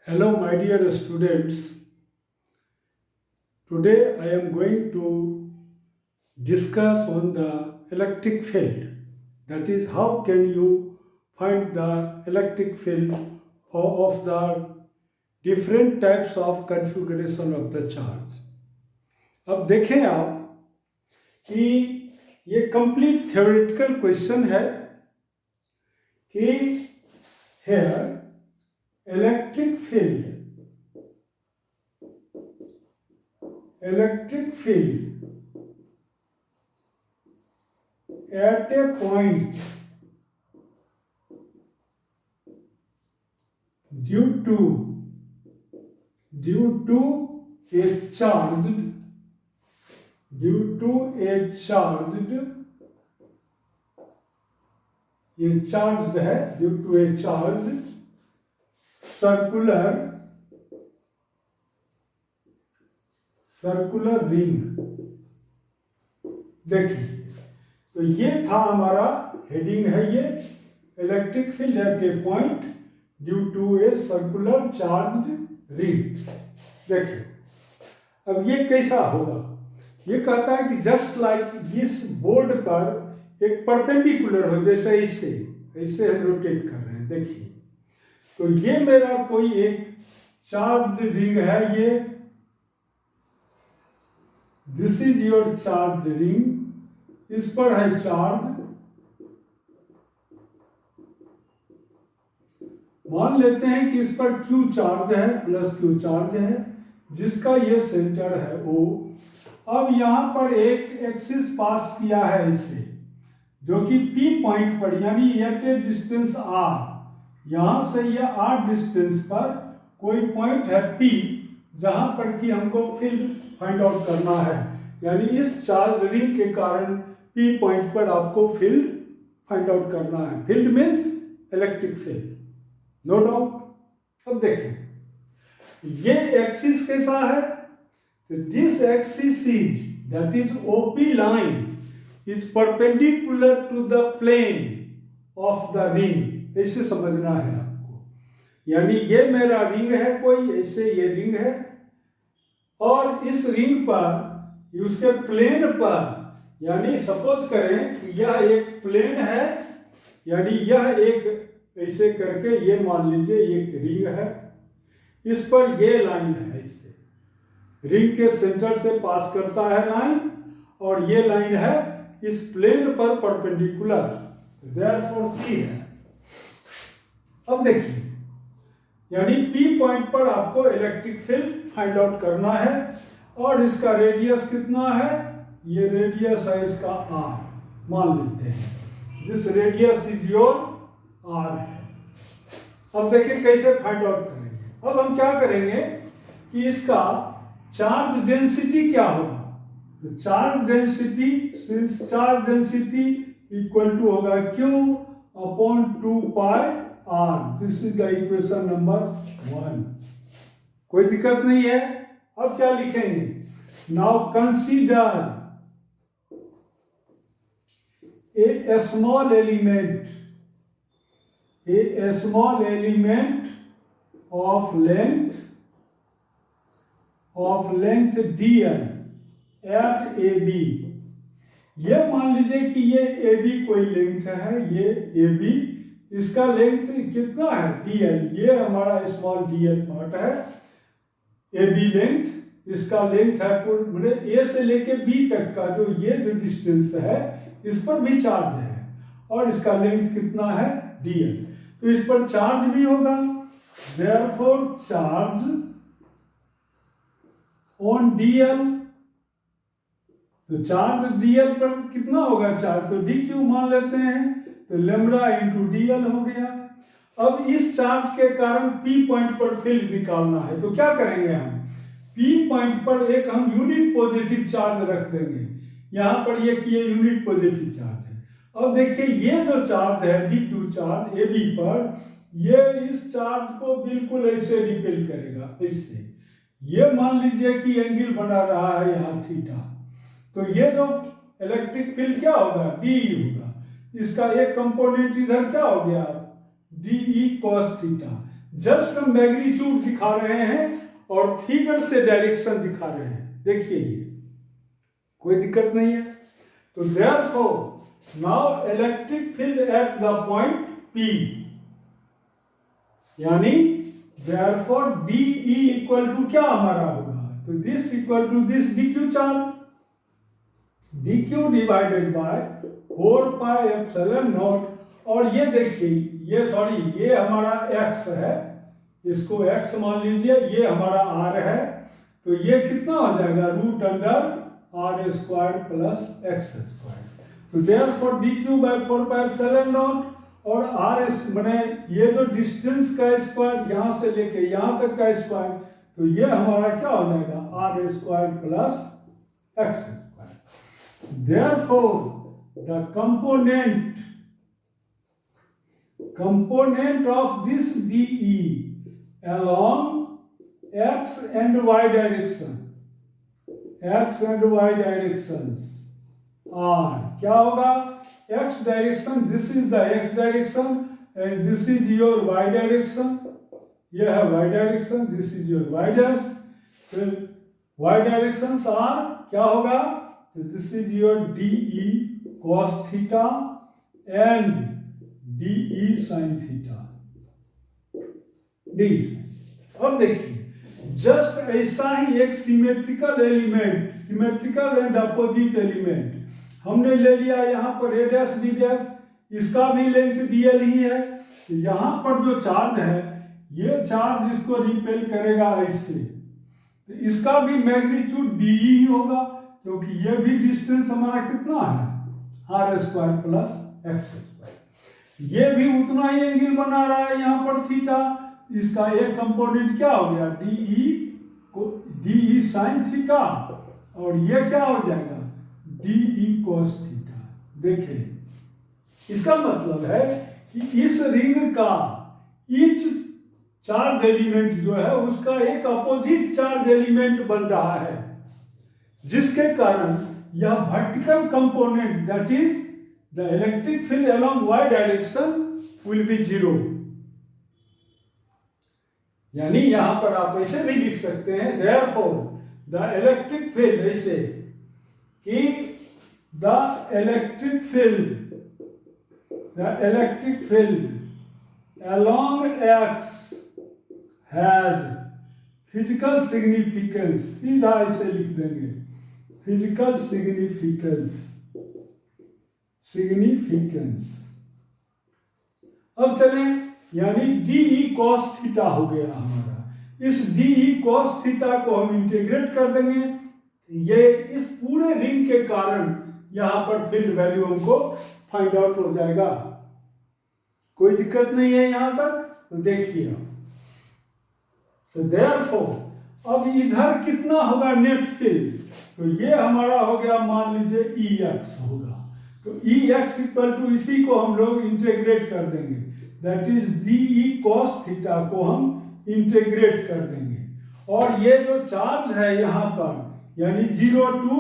Hello, my dear students. Today I am going to discuss on the electric field. That is, how can you find the electric field of the different types of configuration of the charge. अब देखें आप कि ये complete theoretical question है कि here electric field at a point due to a charged ये charge है due to a charge circular ring. देखिए, तो ये था हमारा हेडिंग है, ये electric field at a point due to a circular charged ring. देखिए, अब ये कैसा होगा? ये कहता है कि जस्ट लाइक इस बोर्ड पर एक परपेंडिकुलर हो, जैसे ऐसे हम रोटेट कर रहे हैं। देखिए, तो ये मेरा कोई एक चार्ज्ड रिंग है, ये this is your charged ring. इस पर है चार्ज। मान लेते हैं कि इस पर Q चार्ज है, प्लस Q चार्ज है, जिसका ये सेंटर है O। अब यहां पर एक एक्सिस पास किया है इसे, जो कि P पॉइंट पर, यानी एट ए डिस्टेंस R, यहां से ये R डिस्टेंस पर कोई पॉइंट है P, जहां पर कि हमको फील्ड फाइंड आउट करना है। यानी इस चार्ज रिंग के कारण P पॉइंट पर आपको फील्ड फाइंड आउट करना है। Field means electric field, no doubt. अब देखें, ये एक्सिस कैसा है? This axis is, that is OP line is perpendicular to the plane of the ring। ऐसे समझना है आपको। यानी ये मेरा रिंग है कोई, ऐसे ये रिंग है, और इस रिंग पर, उसके प्लेन पर, यानी सपोज करें कि यह एक प्लेन है, यानी यह एक ऐसे करके, ये मान लीजिए एक रिंग है, इस पर ये लाइन है, इससे रिंग के सेंटर से पास करता है लाइन, और ये लाइन है इस प्लेन पर परपेंडिकुलर, देयरफॉर C है। अब देखिए, यानी P पॉइंट पर आपको इलेक्ट्रिक फील्ड फाइंड आउट करना है, और इसका रेडियस कितना है? ये रेडियस है इसका R, मान लेते हैं this radius is your R है। अब देखिए कैसे फाइंड आउट करेंगे। अब हम क्या करेंगे कि इसका चार्ज डेंसिटी क्या होगा? तो charge density, since charge density equal to होगा Q upon 2 pi R। This is the equation number 1। कोई दिक्कत नहीं है। अब क्या लिखेंगे? Now consider a small element of length dl at AB। ये मान लीजिए कि ये AB कोई लेंथ है, ये AB, इसका लेंथ कितना है? dl। ये हमारा स्मॉल dl पार्ट है, AB लेंथ, इसका लेंथ है पूरे A से लेके B तक का, जो डिस्टेंस है, इस पर भी चार्ज है, और इसका लेंथ कितना है? dl। तो इस पर चार्ज भी होगा, देयरफॉर चार्ज ऑन dl। तो चार्ज dl पर कितना होगा? चार्ज तो dq मान लेते हैं, तो लेमडा इंटू dl हो गया। अब इस चार्ज के कारण P पॉइंट पर फील्ड निकालना है, तो क्या करेंगे हम? P पॉइंट पर एक हम यूनिट पॉजिटिव चार्ज रख देंगे, यहां पर ये यूनिट पॉजिटिव चार्ज है। अब देखिए, ये जो चार्ज है dq चार्ज AB पर, ये इस चार्ज को बिल्कुल ऐसे रिपेल करेगा, ऐसे। ये मान लीजिए कि एंगल बना रहा है यहाँ थीटा, तो ये जो इलेक्ट्रिक फील्ड क्या होगा? DE होगा। इसका एक कंपोनेंट इधर क्या हो गया? DE cos theta. जस्ट हम मैग्नीट्यूड दिखा रहे हैं और फिगर से डायरेक्शन दिखा रहे हैं। देखिए ये कोई दिक्कत नहीं है। तो therefore now electric field at the point P, यानी देयरफॉर DE इक्वल टू क्या हमारा होगा, तो this equal to this DQ charge, DQ divided by 4 pi epsilon naught. और ये देखिए ये हमारा x है, इसको x मान लीजिए, ये हमारा r है, तो ये कितना हो जाएगा root under r square plus x square. तो therefore dq by 4 pi epsilon naught और r माने ये जो डिस्टेंस का स्क्वायर यहाँ से लेके यहाँ तक का स्क्वायर, तो ये हमारा क्या हो जाएगा r square plus x square. Therefore the component of this DE along x and y directions are क्या होगा, x direction, this is the x direction and this is your y direction, ये है y direction, this is your y dash, फिर y directions are क्या होगा, तो this is your DE cos theta and DE sin theta D। अब देखिए just ऐसा ही एक सिमेट्रिकल एंड अपोजिट एलिमेंट हमने ले लिया, यहाँ पर A डैश D डैश, इसका भी लेंथ DL ही है। तो यहाँ पर जो चार्ज है ये चार्ज इसको रिपेल करेगा इससे, तो इसका भी मैग्नीट्यूड DE ही होगा, क्योंकि ये भी डिस्टेंस हमारा कितना है r square plus x square, ये भी उतना ही एंगल बना रहा है यहाँ पर थीटा, इसका एक कंपोनेंट क्या हो गया DE साइन थीटा और ये क्या हो जाएगा DE cos थीटा। देखिए इसका मतलब है कि इस रिंग का ईच चार्ज एलिमेंट जो है उसका एक अपोजिट चार्ज एलिमेंट बन रहा है, जिसके कारण यह vertical component that is the electric field along y direction will be 0। यानी यहां पर आप ऐसे भी लिख सकते हैं देयरफॉर द इलेक्ट्रिक फील्ड, ऐसे कि the electric field along x has physical significance, सीधा ऐसे लिख देंगे फिजिकल सिग्निफिकेंस। अब चलें, यानी DE cos थीटा हो गया हमारा, इस DE cos थीटा को हम इंटीग्रेट कर देंगे, ये इस पूरे रिंग के कारण यहाँ पर फील्ड वैल्यू हमको फाइंड आउट हो जाएगा। कोई दिक्कत नहीं है यहाँ तक। तो देखिए, तो देयरफॉर अब इधर कितना होगा नेट फील्ड, तो ये हमारा हो गया मान लीजिए EX होगा, तो EX इक्वल टू इसी को हम लोग इंटीग्रेट कर देंगे, that is DE cos theta को हम इंटीग्रेट कर देंगे, और ये जो चार्ज है यहाँ पर यानी 0 to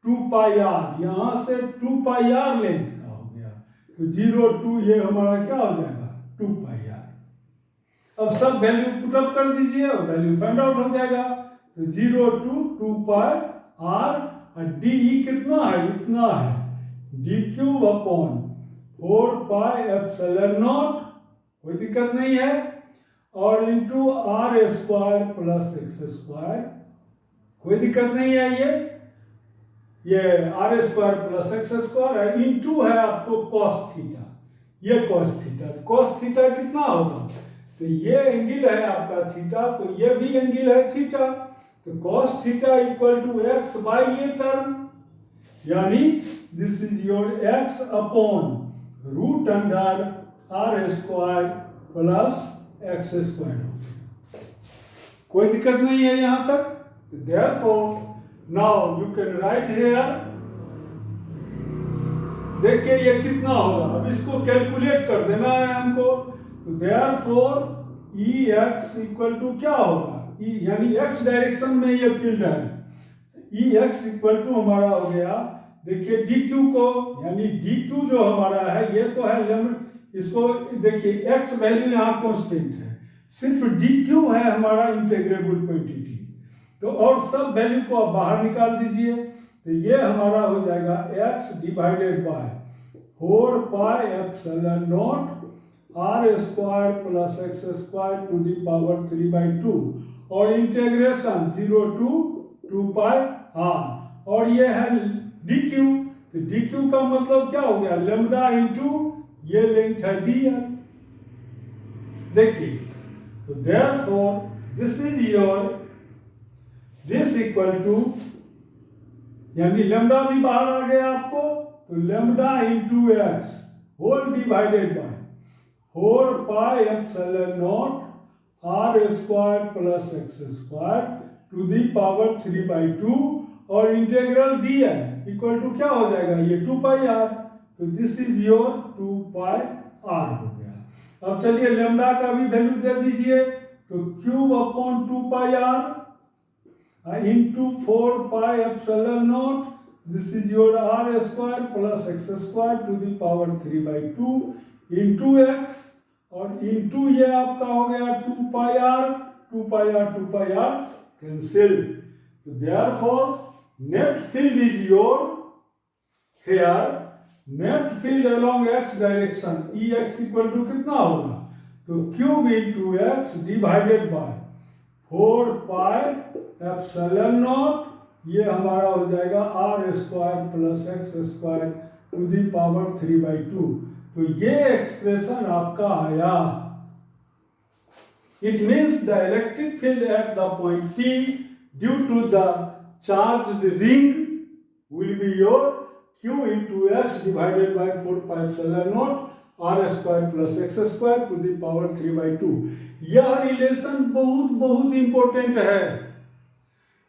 2 पाई r, यहाँ से 2 पाई r लेंथ का हो गया, तो 0 to ये हमारा क्या हो जाएगा 2 पाई r। अब सब वैल्यू पुटअप कर दीजिए और वैल्यू फाइंड आउट हो जाएगा, तो 0 to 2 पाई r और DE कितना है, इतना है DQ upon 4 pi epsilon not, कोई दिक्कत नहीं है, और into r square plus x square, कोई दिक्कत नहीं है, ये r square plus x square into है आपको cos थीटा, ये cos थीटा कितना होगा, तो ये एंगल है आपका थीटा, तो ये भी एंगल है थीटा, तो cos theta equal to x by ये टर्म, यानी this is your x upon root under r square plus x square. कोई दिक्कत नहीं है यहाँ तक। Therefore now you can write here, देखिए ये कितना होगा, अब इसको कैलकुलेट कर देना है हमको, तो देयरफॉर EX इक्वल टू क्या होगा, यानी x डायरेक्शन में ये फील्ड है, EX इक्वल टू हमारा हो गया, देखिए DQ को, यानी DQ जो हमारा है ये तो है लिमिट, इसको देखिए x वैल्यू यहाँ कांस्टेंट है, सिर्फ डी क्यू है हमारा इंटीग्रेबल क्वांटिटी। तो और सब वैल्यू को आप बाहर निकाल दीजिए, तो ये हमारा हो जाएगा x divided by 4 pi epsilon naught are square plus x square to the power 3/2 और इंटीग्रेशन 0 to 2 पाई आर। और ये है डी क्यू, तो डी क्यू का मतलब क्या हो गया, लेमडा इंटू ये लेंथ है डी आर। देखिए, तो therefore this is your this equal to, यानी लेमडा भी बाहर आ गया आपको, तो lambda into X whole divided by 4 pi epsilon naught are square plus x square to the power 3/2 और integral D N equal to क्या हो जाएगा, ये 2 पाई आर। तो this is your 2 pi R हो गया। अब चलिए लेमडा का भी वैल्यू दे दीजिए, तो cube upon 2 pi R into 4 pi epsilon naught, this is your r square plus x square to the power 3/2 into x और into ये आपका हो गया 2 pi r, 2 pi r, 2 pi r cancel। So therefore net field is your, here net field along x direction Ex equal to कितना होगा, तो cube into x divided by 4 pi epsilon naught, ये हमारा हो जाएगा are square plus x square to the power 3/2। तो ये expression आपका आया। It means the electric field at the point P due to the charged ring will be your Q into S divided by 4 pi epsilon naught R square plus x square to the power 3/2। यह relation बहुत बहुत important है,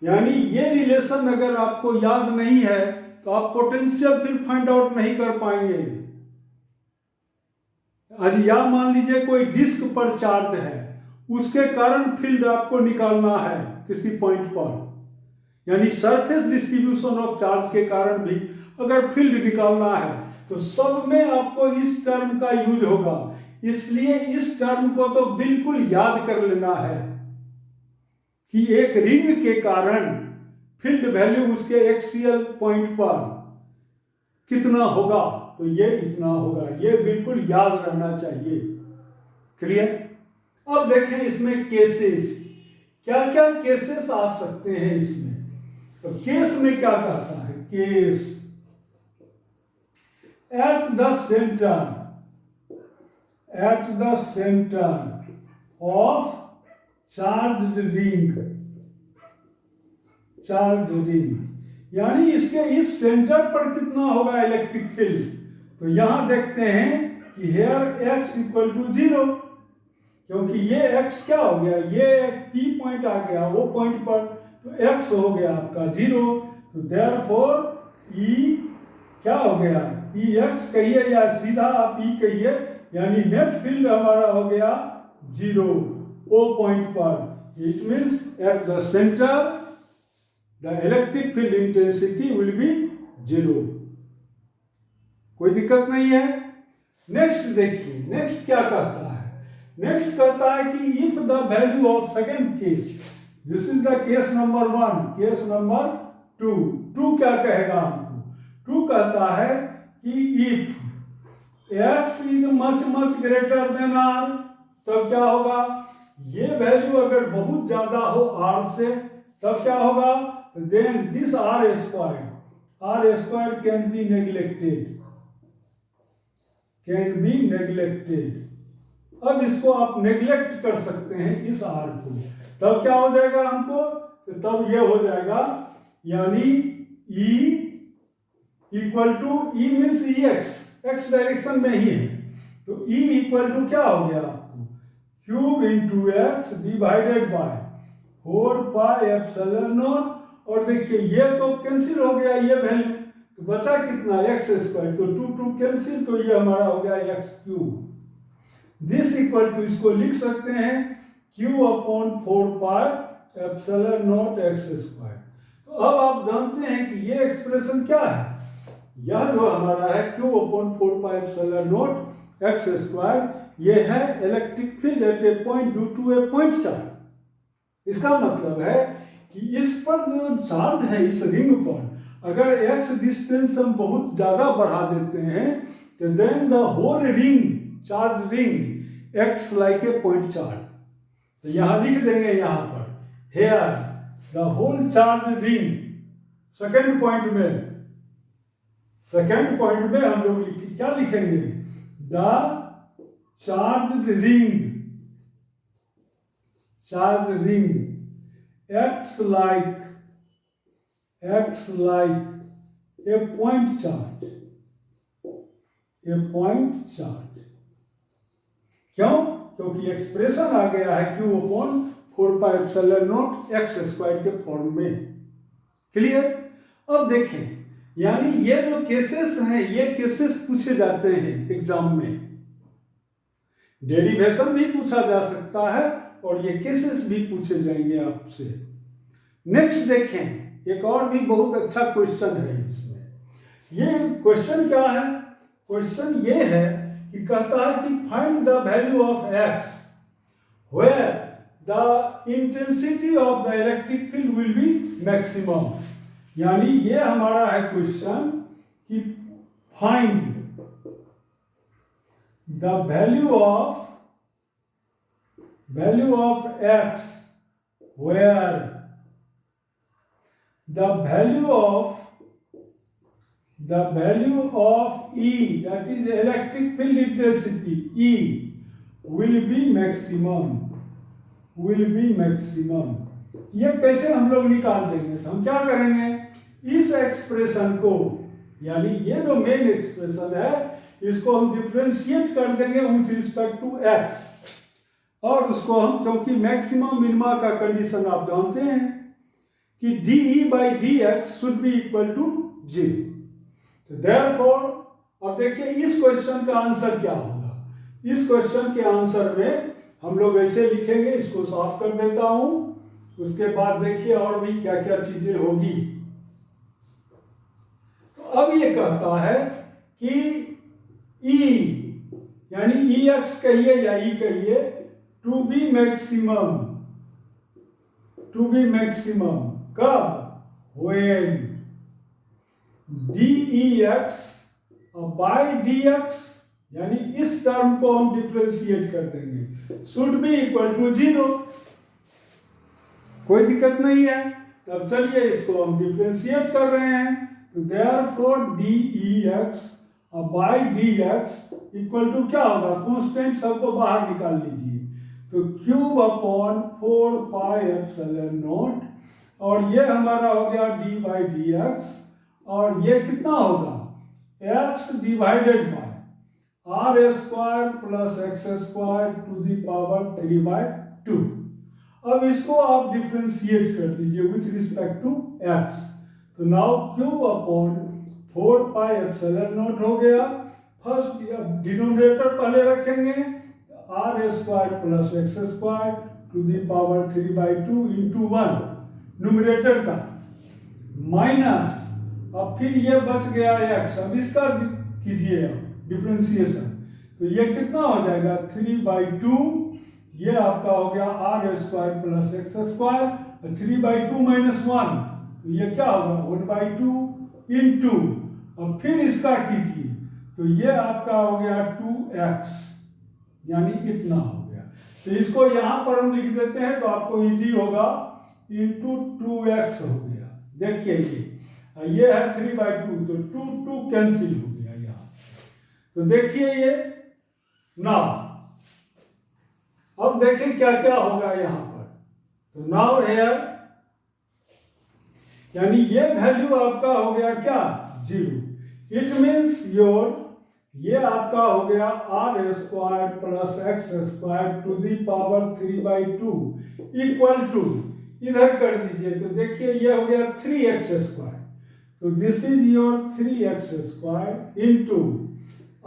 यानी ये relation अगर आपको याद नहीं है तो आप पोटेंशियल फिर फाइंड आउट नहीं कर पाएंगे। आज या मान लीजिए कोई डिस्क पर चार्ज है, उसके कारण फील्ड आपको निकालना है किसी पॉइंट पर, यानी सरफेस डिस्ट्रीब्यूशन ऑफ चार्ज के कारण भी अगर फील्ड निकालना है तो सब में आपको इस टर्म का यूज होगा। इसलिए इस टर्म को तो बिल्कुल याद कर लेना है कि एक रिंग के कारण फील्ड वैल्यू उसके एक्सियल पॉइंट पर कितना होगा, तो ये इतना होगा, ये बिल्कुल याद रहना चाहिए। क्लियर? अब देखें इसमें केसेस, क्या क्या केसेस आ सकते हैं इसमें। तो केस में क्या कहता है, case at the center of charged ring, यानी इसके इस सेंटर पर कितना होगा इलेक्ट्रिक फील्ड। तो यहां देखते हैं कि हेयर x इक्वल टू 0, क्योंकि ये x क्या हो गया, ये P पॉइंट आ गया वो पॉइंट पर, तो x हो गया आपका 0। तो देयरफॉर E क्या हो गया, Ex कहिए या सीधा आप E कहिए, यानी नेट फील्ड हमारा हो गया 0 ओ पॉइंट पर। It means at the centre the electric field intensity will be 0। कोई दिक्कत नहीं है। नेक्स्ट देखिए, नेक्स्ट क्या कहता है, नेक्स्ट कहता है कि if the value of second case, this is the case number 1, case number 2 क्या कहेगा हमको, 2 कहता है कि if x is much greater than r, तब क्या होगा, ये वैल्यू अगर बहुत ज्यादा हो r से तब क्या होगा, then this r square can be neglected. अब इसको आप नेग्लेक्ट कर सकते हैं इस r को, तब क्या हो जाएगा हमको, तो तब ये हो जाएगा, यानी E equal to, E means E X direction में ही है, तो E इक्वल टू क्या हो गया आपको, cube into x divided by 4 pi epsilon naught. और देखिए ये तो कैंसिल हो गया ये वैल्यू, तो बचा कितना एक्स स्क्वायर, तो 2 कैंसिल, तो ये हमारा हो गया X cube. This equal to, इसको लिख सकते हैं Q upon 4 pi epsilon naught X square. तो अब आप जानते हैं कि ये एक्सप्रेशन क्या है, यह जो हमारा है Q upon 4 pi epsilon naught X square, ये है electric field at a point due to a point charge. इसका मतलब है कि इस पर जो चार्ज है इस रिंग पर, अगर x डिस्टेंस हम बहुत ज़्यादा बढ़ा देते हैं तो then the whole ring, charge ring acts like a point charge. तो यहाँ लिख देंगे, यहाँ पर here the whole charge ring, second point में हम लोग क्या लिखेंगे, the charge ring acts like a point charge, क्यों? क्योंकि एक्सप्रेशन आ गया है Q अपॉन 4πε0 x स्क्वायर के फॉर्म में। क्लियर? अब देखें, यानी ये जो केसेस हैं, ये केसेस पूछे जाते हैं एग्जाम में। डेरिवेशन भी पूछा जा सकता है और ये केसेस भी पूछे जाएंगे आपसे। नेक्स्ट देखें, एक और भी बहुत अच्छा क्वेश्चन है इसमें। ये क्वेश्चन क्या है? क्वेश्चन ये है कि कहता है कि find the value of x where the intensity of the electric field will be maximum. यानी ये हमारा है क्वेश्चन कि find the value of x where the value of E, that is electric field intensity E, will be maximum। ये कैसे हम लोग निकाल देंगे? तो हम क्या करेंगे, इस एक्सप्रेशन को, यानी ये जो मेन एक्सप्रेशन है, इसको हम डिफ्रेंशिएट कर देंगे विथ रिस्पेक्ट टू x, और उसको हम, क्योंकि मैक्सिमम मिनिमा का कंडीशन आप जानते हैं कि dE/dx should be equal to 0। तो देयरफॉर अब देखिए इस क्वेश्चन का आंसर क्या होगा। इस क्वेश्चन के आंसर में हम लोग ऐसे लिखेंगे, इसको साफ कर देता हूं, उसके बाद देखिए और भी क्या क्या चीजें होगी। तो अब ये कहता है कि E, यानी EX कहिए या E कहिए, टू बी मैक्सिमम कब? when dEx बाय dx, यानी इस टर्म को हम डिफ्रेंशिएट कर देंगे, शुड बी इक्वल टू 0। कोई दिक्कत नहीं है। तब चलिए इसको हम डिफ्रेंशिएट कर रहे हैं, तो therefore dEx by dx equal to क्या होगा, कांस्टेंट सबको बाहर निकाल लीजिए, तो क्यूब अपॉन 4πε0, और ये हमारा हो गया d/dx, और ये कितना होगा, x divided by r² plus x² to the power 3/2। अब इसको आप डिफ्रेंशिएट कर दीजिए विथ रिस्पेक्ट टू x, तो नाउ क्यूब अपॉन 4πε0 हो गया। फर्स्ट डिनोमिनेटर पहले रखेंगे, r² plus x² to the power 3/2 into 1 numerator का, माइनस, अब फिर ये बच गया x, अब इसका कीजिए डिफ्रेंशिएशन, तो ये कितना हो जाएगा 3/2, ये आपका हो गया r² प्लस x², 3/2 माइनस 1, तो ये क्या होगा 1/2 इंटू, अब फिर इसका कीजिए, तो ये आपका हो गया 2x, यानी इतना हो गया। तो इसको यहां पर हम लिख देते हैं तो आपको इजी होगा, इंटू 2x हो गया। देखिए ये है 3/2, तो 2 कैंसिल हो गया यहाँ। तो देखिए ये नाउ, अब देखिए क्या क्या होगा यहाँ पर, तो नाउ हेयर, यानी ये वैल्यू आपका हो गया क्या 0। इट मीन्स ये आपका हो गया r² plus x² to the power 3/2 equal to, इधर कर दीजिए, तो देखिए ये हो गया 3x², तो this is your 3x² into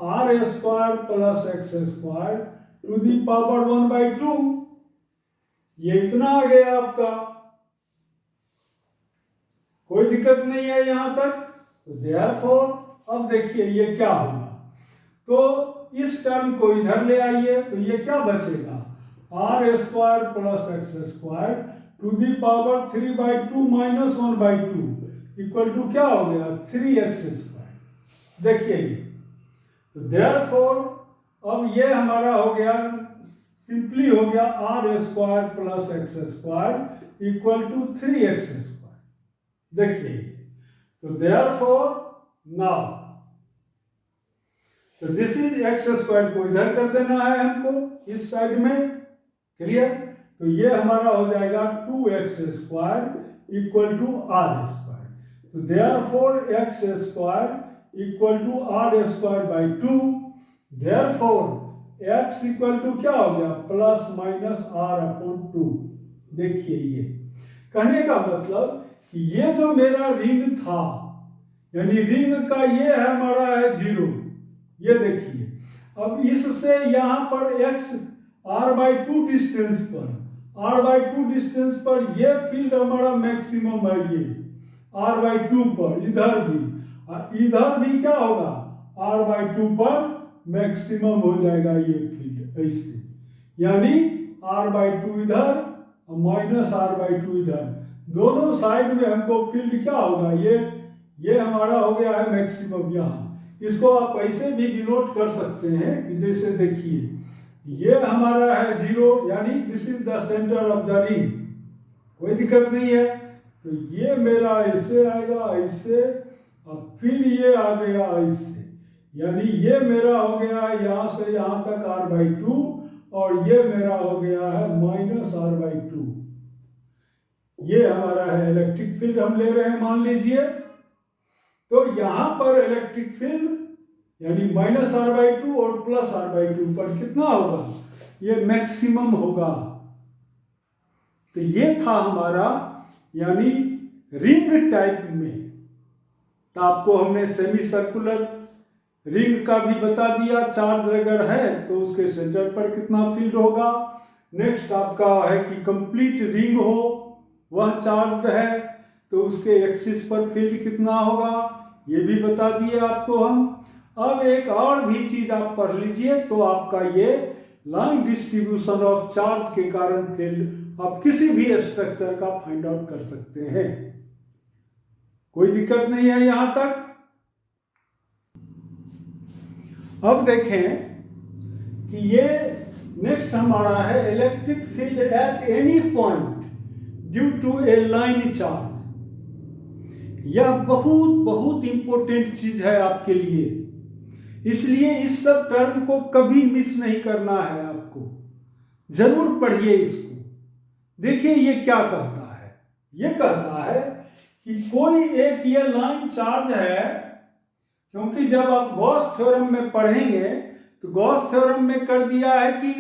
r² plus x² to the power 1/2, ये इतना आ गया आपका। कोई दिक्कत नहीं है यहां तक। तो देयरफॉर अब देखिए ये क्या होगा, तो इस टर्म को इधर ले आइए तो ये क्या बचेगा, r square plus x square to the power 3/2 minus 1/2 equal to क्या हो गया 3x स्क्वायर। देखिए ये तो देयरफॉर अब ये हमारा हो गया सिंपली हो गया r square plus x square equal to 3x square. देखिए तो देयरफॉर नाउ तो दिस इज एक्स स्क्वायर को इधर कर देना है हमको इस साइड में, क्लियर। तो ये हमारा हो जाएगा 2x square equal to R square. तो therefore X square equal to R square by 2, therefore X equal to क्या हो गया प्लस माइनस आर अपॉन 2। देखिए ये कहने का मतलब कि ये जो मेरा रिंग था यानी रिंग का ये है हमारा है 0, ये देखिए। अब इससे यहाँ पर x r/2 डिस्टेंस पर r/2 डिस्टेंस पर ये फील्ड हमारा मैक्सिमम है, ये r/2 पर इधर भी क्या होगा r/2 पर मैक्सिमम हो जाएगा ये फील्ड ऐसे, यानी r/2 इधर और माइनस r/2 इधर, दोनों साइड में हमको फील्ड क्या होगा ये हमारा हो गया है मैक्सिमम। यहाँ इसको आप ऐसे भी डिनोट कर सकते हैं कि जैसे देखिए ये हमारा है 0 यानी this is the centre of the ring, कोई दिक्कत नहीं है। तो ये मेरा ऐसे आएगा ऐसे और फिर ये आ गया ऐसे, यानी ये मेरा हो गया है यहाँ से यहाँ तक r/2 और ये मेरा हो गया है माइनस r/2। ये हमारा है इलेक्ट्रिक फील्ड हम ले रहे हैं मान लीजिए। तो यहाँ पर इलेक्ट्रिक फील्ड यानी माइनस r/2 और प्लस r/2 पर कितना होगा ये मैक्सिमम होगा। तो ये था हमारा यानी रिंग टाइप में। तो आपको हमने सेमी सर्कुलर रिंग का भी बता दिया, चार्ज अगर है तो उसके सेंटर पर कितना फील्ड होगा। नेक्स्ट आपका है कि कंप्लीट रिंग हो वह चार्ज है तो उसके एक्सिस पर फील्ड कितना होगा ये भी बता दिए आपको हम। अब एक और भी चीज आप पढ़ लीजिए तो आपका ये लाइन डिस्ट्रीब्यूशन ऑफ चार्ज के कारण फील्ड आप किसी भी स्ट्रक्चर का फाइंड आउट कर सकते हैं, कोई दिक्कत नहीं है यहां तक। अब देखें कि ये नेक्स्ट हमारा है electric field at any point due to a line charge. यह बहुत इंपॉर्टेंट चीज है आपके लिए, इसलिए इस सब टर्म को कभी मिस नहीं करना है, आपको जरूर पढ़िए इसको। देखिए ये क्या कहता है, ये कहता है कि कोई एक ये लाइन चार्ज है, क्योंकि जब आप गॉस थ्योरम में पढ़ेंगे तो गॉस थ्योरम में कर दिया है कि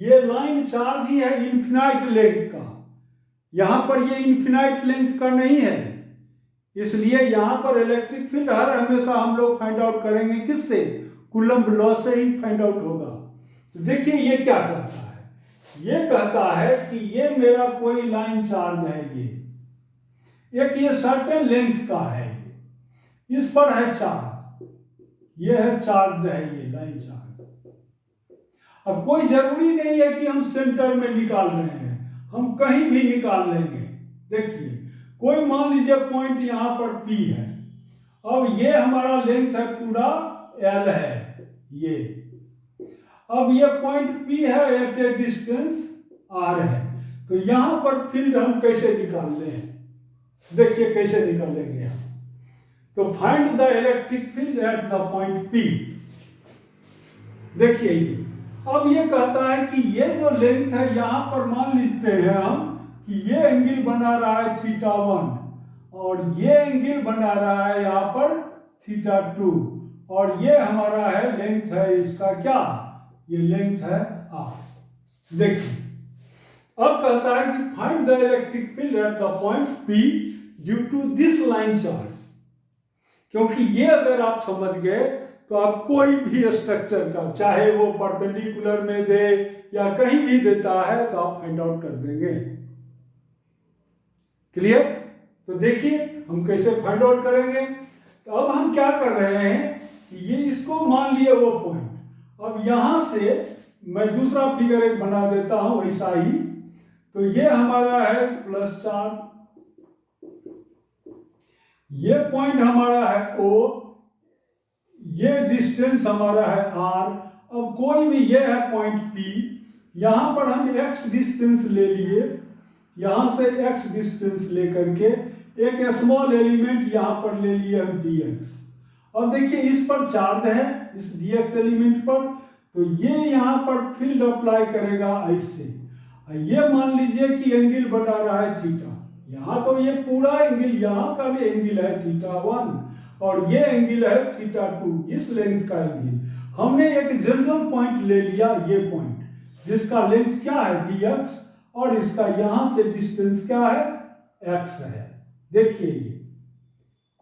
ये लाइन चार्ज ही है इन्फिनाइट लेंथ का, यहां पर ये इन्फिनाइट लेंथ का नहीं है, इसलिए यहां पर इलेक्ट्रिक फील्ड हर हमेशा हम लोग फाइंड आउट करेंगे किससे, कूलम्ब लॉ से ही फाइंड आउट होगा। तो देखिए ये क्या कहता है, ये कहता है कि ये मेरा कोई लाइन चार्ज है, ये एक ये सर्टेन लेंथ का है, इस पर है चार्ज, ये है चार्ज है ये लाइन चार्ज। अब कोई जरूरी नहीं है कि हम सेंटर में निकाल रहे हैं, हम कहीं भी निकाल लेंगे। देखिए कोई मान लीजिए पॉइंट यहाँ पर P है, अब ये हमारा लेंथ है पूरा L है ये, अब ये पॉइंट P है एट ए डिस्टेंस R है, तो यहाँ पर फील्ड हम कैसे निकाल लें, देखिए कैसे निकालेंगे हम। तो find the electric field at the point P। देखिए ये अब ये कहता है कि ये जो लेंथ है यहाँ पर मान लेते हैं हम कि ये एंगल बना रहा है θ1 और ये एंगल बना रहा है यहाँ पर θ2 और ये हमारा है लेंथ है इसका क्या, ये लेंथ है r। देखिए अब कहता है कि find the electric field at the point P due to this line charge. क्योंकि ये अगर आप समझ गए तो आप कोई भी स्ट्रक्चर का चाहे वो परपेंडिकुलर में दे या कहीं भी देता है तो आप फाइंड आउट कर देंगे। क्लियर? तो देखिए हम कैसे फाइंड आउट करेंगे। तो अब हम क्या कर रहे हैं कि ये इसको मान लिए वो पॉइंट, अब यहाँ से मैं दूसरा फिगर एक बना देता हूँ वैसा ही। तो ये हमारा है +4, ये पॉइंट हमारा है O, ये डिस्टेंस हमारा है R। अब कोई भी, ये है पॉइंट P, यहाँ पर हम x डिस्टेंस ले लिए, यहाँ से x डिस्टेंस लेकर के एक स्मॉल एलिमेंट यहाँ पर ले लिए हम dx। अब देखिए इस पर चार्ज है, इस dx एलिमेंट पर, तो ये यहाँ पर फील्ड अप्लाई करेगा ऐसे। ये मान लीजिए कि एंगल बना रहा है थीटा, यहाँ तो ये पूरा एंगल, यहाँ का भी एंगल है θ1 और ये एंगल है θ2, इस लेंथ का एंगल। हमने एक जनरल पॉइंट ले लिया, ये पॉइंट जिसका लेंथ क्या है dx और इसका यहाँ से डिस्टेंस क्या है x है। देखिए ये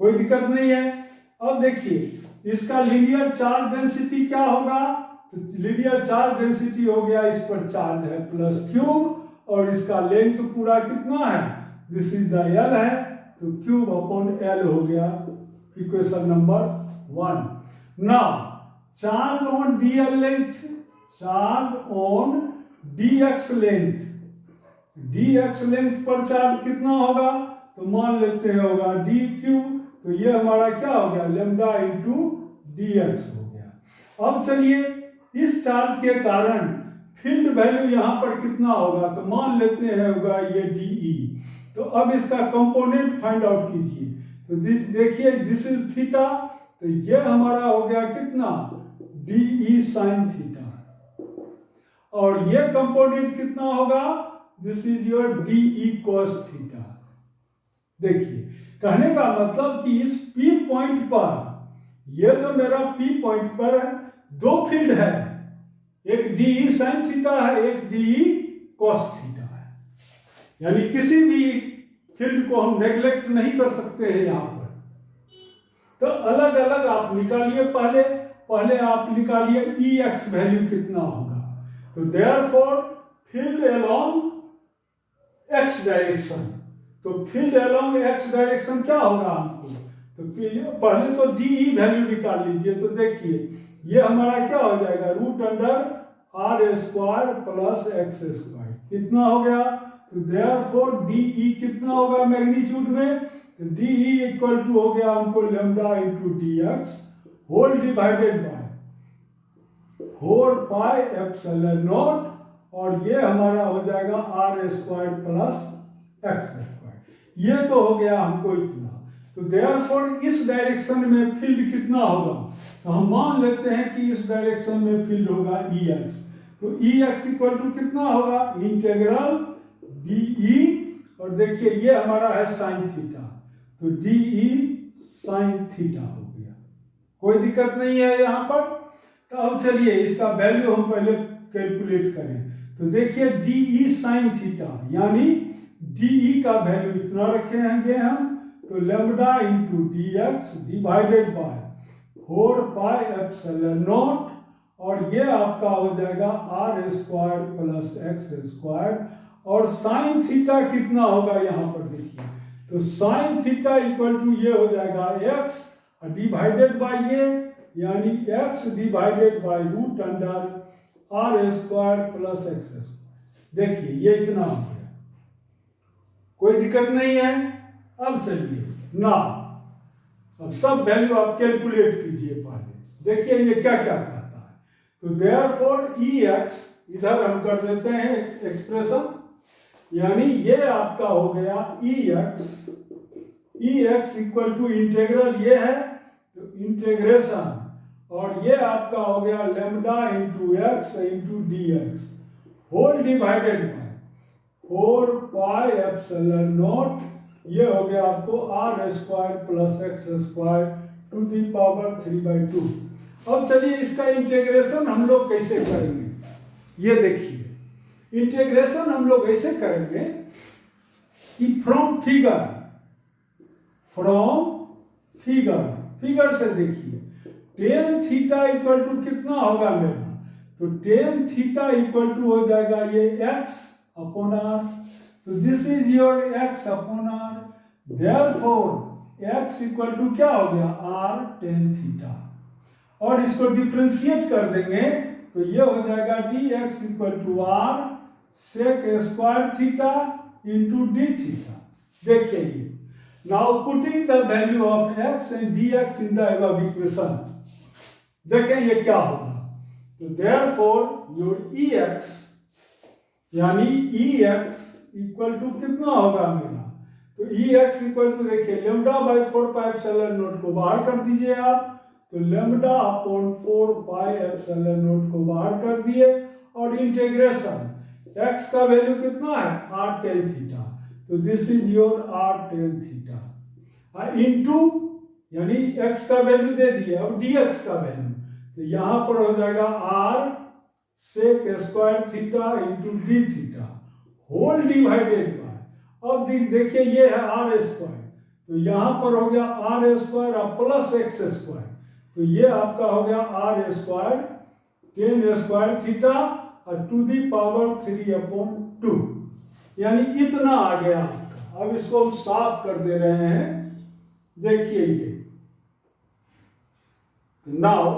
कोई दिक्कत नहीं है। अब देखिए इसका लीनियर चार्ज डेंसिटी क्या होगा, तो लीनियर चार्ज डेंसिटी हो गया, इस पर चार्ज है +q और इसका लेंथ पूरा कितना है, दिस इज द l है, तो q/l हो गया equation number 1। Now charge on dl length, charge on dx length, dx length पर चार्ज कितना होगा, तो मान लेते हैं होगा dq, तो ये हमारा क्या हो गया लैम्डा इंटू dx हो गया। अब चलिए इस चार्ज के कारण फील्ड वैल्यू यहाँ पर कितना होगा, तो मान लेते हैं होगा ये dE। तो अब इसका कंपोनेंट फाइंड आउट कीजिए। तो देखिए दिस इज थीटा, तो ये हमारा हो गया कितना dE sin थीटा, और ये कंपोनेंट कितना होगा, this is your dE cos theta. देखिए कहने का मतलब कि इस P पॉइंट पर, ये जो मेरा P पॉइंट पर है, दो फील्ड है, एक dE sin थीटा है, एक dE cos थीटा है। यानी किसी भी फील्ड को हम नेग्लेक्ट नहीं कर सकते हैं यहाँ पर। तो अलग अलग आप निकालिए, पहले आप निकालिए Ex वैल्यू कितना होगा। तो therefore field along x direction, तो फील्ड अलोंग x डायरेक्शन क्या होगा हमको, तो पहले तो dE वैल्यू निकाल लीजिए। तो देखिए ये हमारा क्या हो जाएगा, √r² + x², कितना हो गया, तो देयरफॉर dE कितना होगा मैग्नीट्यूड में, तो dE इक्वल टू हो गया हमको lambda into dx whole divided by 4πε0, और ये हमारा हो जाएगा r² + x²। ये तो हो गया हमको इतना। तो देयरफॉर इस डायरेक्शन में फील्ड कितना होगा, तो हम मान लेते हैं कि इस डायरेक्शन में फील्ड होगा Ex। तो Ex इक्वल टू कितना होगा, इंटीग्रल dE, और देखिए ये हमारा है साइन थीटा, तो dE साइन थीटा हो गया। कोई दिक्कत नहीं है यहाँ पर। तो अब चलिए इसका वैल्यू हम पहले कैलकुलेट करें। तो देखिए dE साइन थीटा, यानी dE का वैल्यू इतना रखे हैं हम, तो lambda into dx divided by 4πε0, और ये आपका हो जाएगा r² + x², और साइन थीटा कितना होगा यहाँ पर देखिए, तो साइन थीटा इक्वल टू ये हो जाएगा x डिवाइडेड बाय ये, यानी x divided by √r² + x²। देखिए ये इतना हो गया, कोई दिक्कत नहीं है। अब चलिए ना, अब सब वैल्यू आप कैलकुलेट कीजिए पहले। देखिए ये क्या क्या कहता है, तो देयरफॉर Ex इधर हम कर देते हैं एक्सप्रेशन, यानी ये आपका हो गया Ex इक्वल टू इंटीग्रल ये है, तो इंटीग्रेशन, और ये आपका हो गया lambda into x into dx whole divided by 4πε0, ये हो गया आपको r² + x² to the power 3/2। अब चलिए इसका इंटीग्रेशन हम लोग कैसे करेंगे, ये देखिए इंटीग्रेशन हम लोग ऐसे करेंगे कि फ्रॉम फिगर से देखिए tan थीटा इक्वल टू कितना होगा मेरा, तो tan थीटा इक्वल टू हो जाएगा ये x/r, तो this is your x/r, therefore x equal to क्या हो गया r tan थीटा। और इसको डिफ्रेंशिएट कर देंगे तो ये हो जाएगा d x equal to r sec square theta into D theta. देखिए ये now putting the value of x and d x in the above equation, देखें ये क्या होगा। तो देयरफॉर योर ई एक्स यानी ई एक्स इक्वल टू कितना होगा मेरा, तो ई एक्स इक्वल टू देखिए lambda by 4 pi epsilon not को बाहर कर दीजिए आप, तो lambda upon 4 pi epsilon not को बाहर कर दिए और इंटीग्रेशन x का वैल्यू कितना है r tan थीटा, तो this is your r tan theta into यानी x का वैल्यू दे दिए अब dx का वैल्यू, तो यहां पर हो जाएगा r sec square theta into D theta whole divided by, अब देखिए ये है r स्क्वायर, तो यहां पर हो गया r स्क्वायर और प्लस x स्क्वायर, तो ये आपका हो गया r square tan square theta और टू दी पावर 3/2, यानी इतना आ गया आपका। अब इसको हम साफ कर दे रहे हैं, देखिए ये नाउ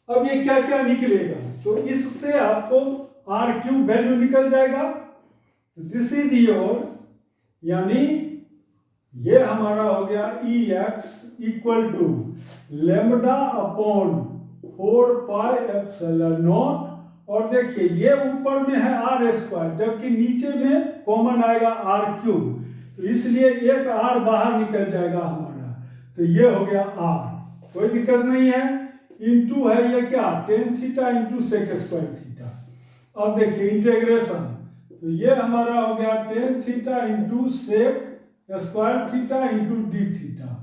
अब ये क्या क्या निकलेगा, तो इससे आपको आर क्यूब वैल्यू निकल जाएगा, दिस इज योर यानी ये हमारा हो गया E x equal to lambda upon 4 pi epsilon naught, और देखिए ये ऊपर में है आर स्क्वायर जबकि नीचे में कॉमन आएगा आर क्यूब, तो इसलिए एक आर बाहर निकल जाएगा हमारा, तो ये हो गया आर, कोई दिक्कत नहीं है। इनटू है ये क्या tan theta into sec square theta, अब देखिए इंटीग्रेशन, तो ये हमारा हो गया tan theta into sec square theta into D theta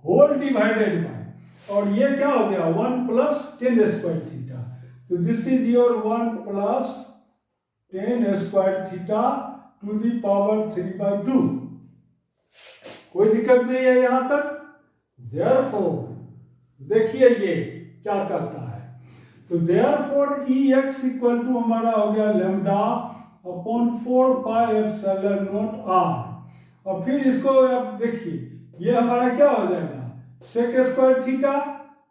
whole divided by, और ये क्या हो गया 1 प्लस tan स्क्वायर थीटा, तो this is your 1 plus tan square theta to the power 3/2, कोई दिक्कत नहीं है यहां तक। देयरफॉर देखिए ये क्या कहता है, तो therefore E x equal to हमारा हो गया lambda upon 4 pi epsilon naught r, और फिर इसको अब देखिए ये हमारा क्या हो जाएगा सेक स्क्वायर थीटा,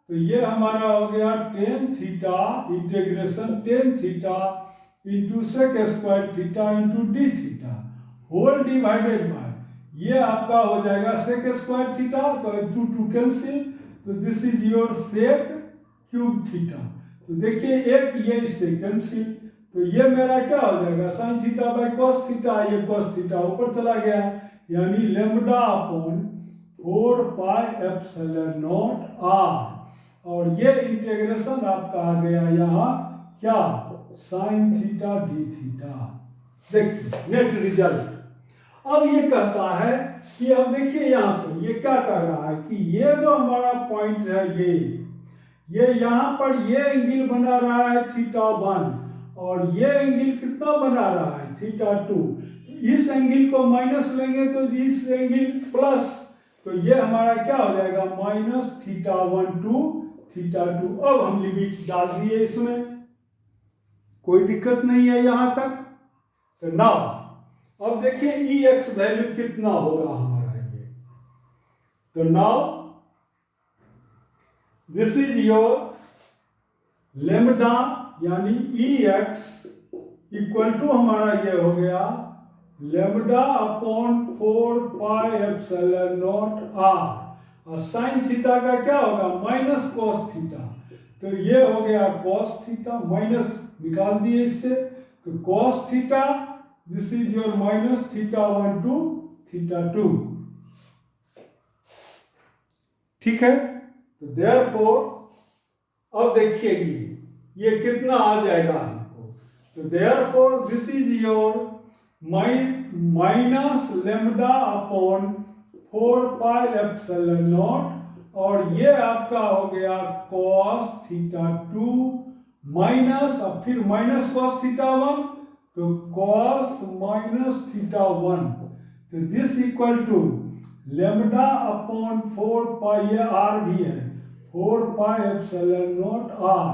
तो ये हमारा हो गया tan theta integration tan theta into sec square theta into D theta whole divided by, ये आपका हो जाएगा सेक स्क्वायर थीटा, तो 2 कैंसिल, तो this is your sec cube theta, तो देखिए एक ये इससे कैंसिल, तो ये मेरा क्या हो जाएगा sine theta by cos theta, ये कॉस थीटा ऊपर चला गया, यानी lambda upon 4 pi epsilon naught r, और ये इंटीग्रेशन आपका आ गया यहाँ क्या साइन थीटा डी थीटा। देखिए नेट रिजल्ट, अब ये कहता है कि अब देखिए यहाँ पर ये क्या कह रहा है कि ये जो हमारा पॉइंट है ये यहाँ पर ये एंगल बना रहा है थीटा 1 और ये एंगल कितना बना रहा है थीटा 2, इस एंगल को माइनस लेंगे तो इस एंगल प्लस, तो ये हमारा क्या हो जाएगा माइनस थीटा 1 टू थीटा 2। अब हम लिमिट डाल दिए इसमें, कोई दिक्कत नहीं है यहां तक। तो नाउ अब देखिए ई एक्स वैल्यू कितना होगा हमारा ये, तो now this is your lambda यानी ई एक्स इक्वल टू हमारा ये हो गया lambda upon 4 pi epsilon naught r, और साइन थीटा का क्या होगा माइनस कॉस थीटा, तो ये हो गया कॉस थीटा, माइनस निकाल दिए इससे, तो cos theta this is your minus theta 1 to theta 2, ठीक है। तो देयरफॉर अब देखिए ये कितना आ जाएगा हमको, तो therefore this is your minus lambda upon 4 pi epsilon naught, और ये आपका हो गया कॉस थीटा 2 माइनस, और फिर माइनस कॉस थीटा 1, तो कॉस माइनस थीटा 1, तो this equal to lambda upon 4 pi, ये आर भी है 4 पाई एप्सिलॉन नॉट आर,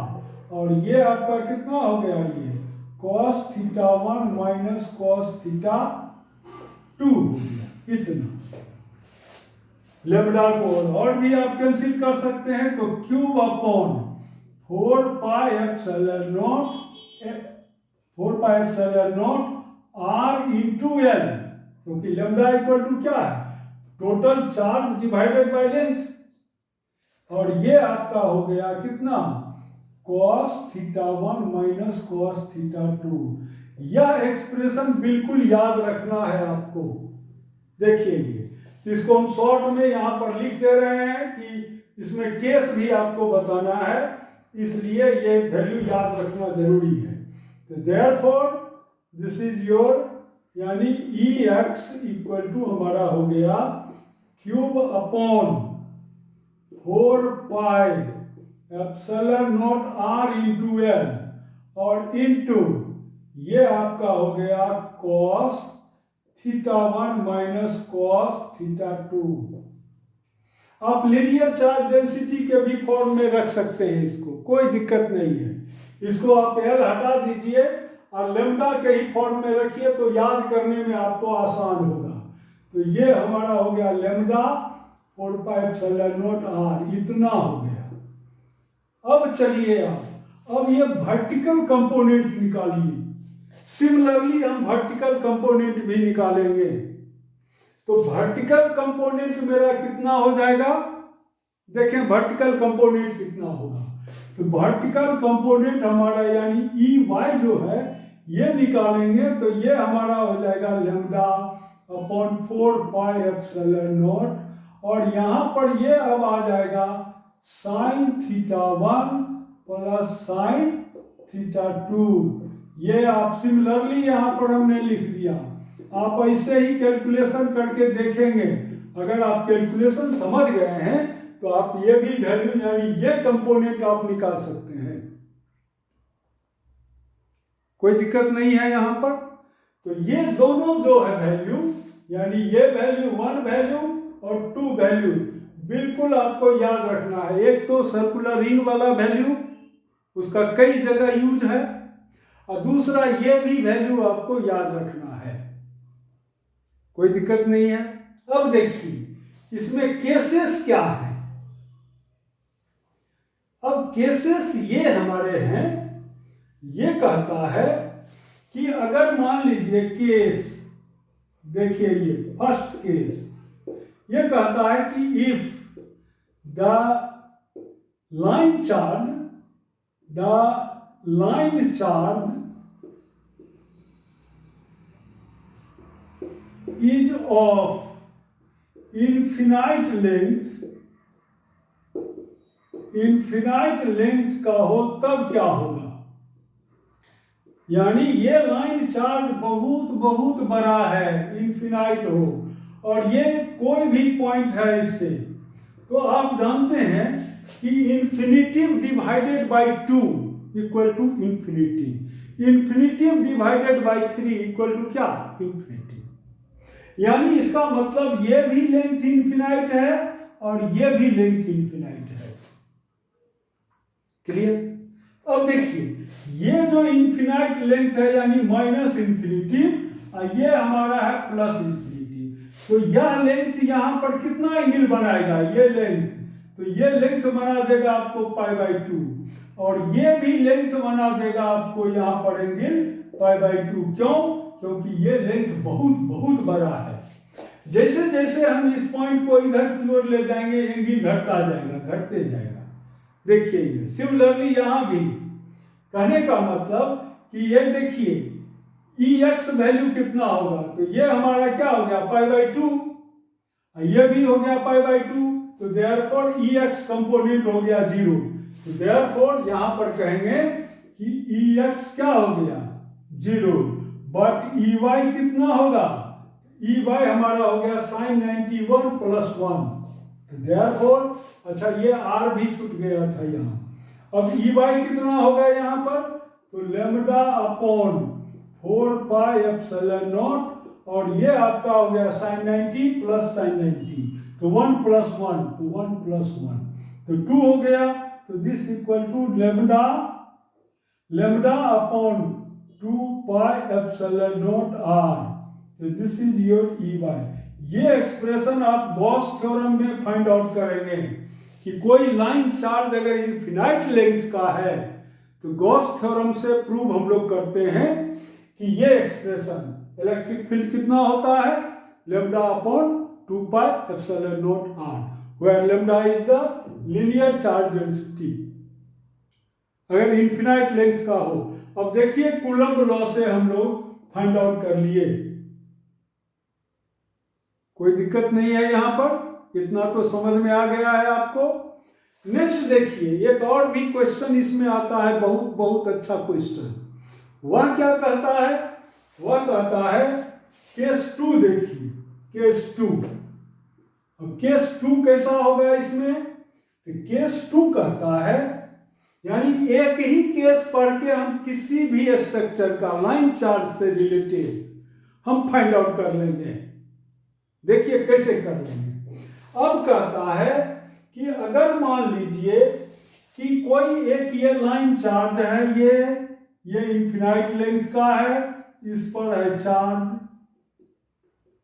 और ये आपका कितना हो गया ये cos theta 1 minus cos theta 2 हो गया इतना। लेमडा को और भी आप कैंसिल कर सकते हैं, तो cube upon 4 pi epsilon naught r into L, क्योंकि लेमडा इक्वल टू क्या है, total charge divided by length. और ये आपका हो गया कितना, cos θ1 माइनस cos θ2। यह एक्सप्रेशन बिल्कुल याद रखना है आपको। देखिए ये इसको हम शॉर्ट में यहाँ पर लिख दे रहे हैं कि इसमें केस भी आपको बताना है, इसलिए ये वैल्यू याद रखना जरूरी है। तो देयरफॉर दिस इज योर, यानी ई एक्स इक्वल टू हमारा हो गया cube upon 4 pi epsilon naught r into L, और इंटू ये आपका हो गया cos θ1 माइनस cos θ2। आप लीनियर चार्ज डेंसिटी के भी फॉर्म में रख सकते हैं, इसको कोई दिक्कत नहीं है। इसको आप एल हटा दीजिए और लेमडा के ही फॉर्म में रखिए, तो याद करने में आपको आसान होगा। तो ये हमारा हो गया lambda 4 pi epsilon naught r, इतना हो गया। अब चलिए अब ये वर्टिकल कंपोनेंट निकालिए। सिमिलरली हम वर्टिकल कंपोनेंट भी निकालेंगे। तो वर्टिकल कंपोनेंट मेरा कितना हो जाएगा, देखें वर्टिकल कंपोनेंट कितना होगा। तो वर्टिकल कंपोनेंट हमारा यानी ई वाई जो है ये निकालेंगे, तो ये हमारा हो जाएगा lambda upon 4 pi epsilon naught, और यहाँ पर ये अब आ जाएगा साइन θ1 प्लस साइन θ2। ये आप सिमिलरली यहाँ पर हमने लिख दिया। आप ऐसे ही कैलकुलेशन करके देखेंगे, अगर आप कैलकुलेशन समझ गए हैं तो आप ये भी वैल्यू यानी ये कंपोनेंट आप निकाल सकते हैं, कोई दिक्कत नहीं है यहाँ पर। तो ये दोनों जो है वैल्यू, यानी ये वैल्यू 1 वैल्यू और 2 वैल्यू बिल्कुल आपको याद रखना है। एक तो सर्कुलर रिंग वाला वैल्यू, उसका कई जगह यूज है, और दूसरा ये भी वैल्यू आपको याद रखना है, कोई दिक्कत नहीं है। अब देखिए इसमें केसेस क्या है। अब केसेस ये हमारे हैं, ये कहता है कि अगर मान लीजिए केस, देखिए ये फर्स्ट केस, ये कहता है कि if the line charge is of infinite length का हो, तब क्या होगा। यानी ये लाइन चार्ज बहुत बहुत बड़ा है, इन्फिनाइट हो, और ये कोई भी पॉइंट है इससे, तो आप जानते हैं कि infinitive divided by 2 equal to infinity, infinitive divided by 3 equal to क्या, इन्फिनिटी। यानी इसका मतलब ये भी लेंथ इन्फिनाइट है और ये भी लेंथ इन्फिनाइट है। क्लियर। अब देखिए ये जो इन्फिनाइट लेंथ है यानी माइनस इन्फिनिटी, और ये हमारा है प्लस इन्फिनिटी, तो यह लेंथ यहाँ पर कितना एंगल बनाएगा, ये लेंथ, तो ये लेंथ बना देगा आपको π/2, और ये भी लेंथ बना देगा आपको यहाँ पर एंगल π/2। क्यों, क्योंकि ये लेंथ बहुत बहुत बड़ा है। जैसे जैसे हम इस पॉइंट को इधर की ओर ले जाएंगे एंगल घटता जाएगा, घटते जाएगा। देखिए ये सिमिलरली यहाँ भी, कहने का मतलब कि ये देखिए ई एक्स वैल्यू कितना होगा, तो ये हमारा क्या हो गया π/2, ये भी हो गया π/2, तो देयरफॉर ई एक्स कंपोनेंट हो गया 0। तो देयरफॉर यहाँ पर कहेंगे कि ई एक्स क्या हो गया 0, बट ई वाई कितना होगा, ई वाई हमारा हो गया sin 91 + 1। तो देयरफॉर, अच्छा ये आर भी छूट गया था यहाँ। अब ई वाई कितना होगा यहाँ पर, तो lambda upon 4 pi epsilon naught, और ये आपका हो गया sin 90 + sin 90, तो 1 + 1, तो 1 + 1, तो 2 हो गया। तो this equal to lambda upon 2 pi epsilon naught R, तो this is your E Y. ये एक्सप्रेशन आप गॉस थ्योरम में फाइंड आउट करेंगे कि कोई लाइन चार्ज अगर इनफिनाइट लेंथ का है तो गॉस थ्योरम से प्रूव हम लोग करते हैं कि ये एक्सप्रेशन इलेक्ट्रिक फील्ड कितना होता है, lambda upon 2 pi epsilon naught r, where lambda is the linear charge density अगर इनफिनाइट लेंथ का हो। अब देखिए कूलम्ब लॉ से हम लोग फाइंड आउट कर लिए, कोई दिक्कत नहीं है यहां पर, इतना तो समझ में आ गया है आपको। नेक्स्ट देखिए एक और भी क्वेश्चन इसमें आता है, बहुत बहुत अच्छा क्वेश्चन। वह क्या कहता है, वह कहता है केस 2 देखिए, केस 2। अब केस 2 कैसा होगा इसमें, तो केस 2 कहता है यानी एक ही केस पढ़ के हम किसी भी स्ट्रक्चर का लाइन चार्ज से रिलेटेड हम फाइंड आउट कर लेंगे। देखिए कैसे कर लेंगे। अब कहता है कि अगर मान लीजिए कि कोई एक ये लाइन चार्ज है, ये इनफिनाइट लेंथ का है, इस पर है चार्ज,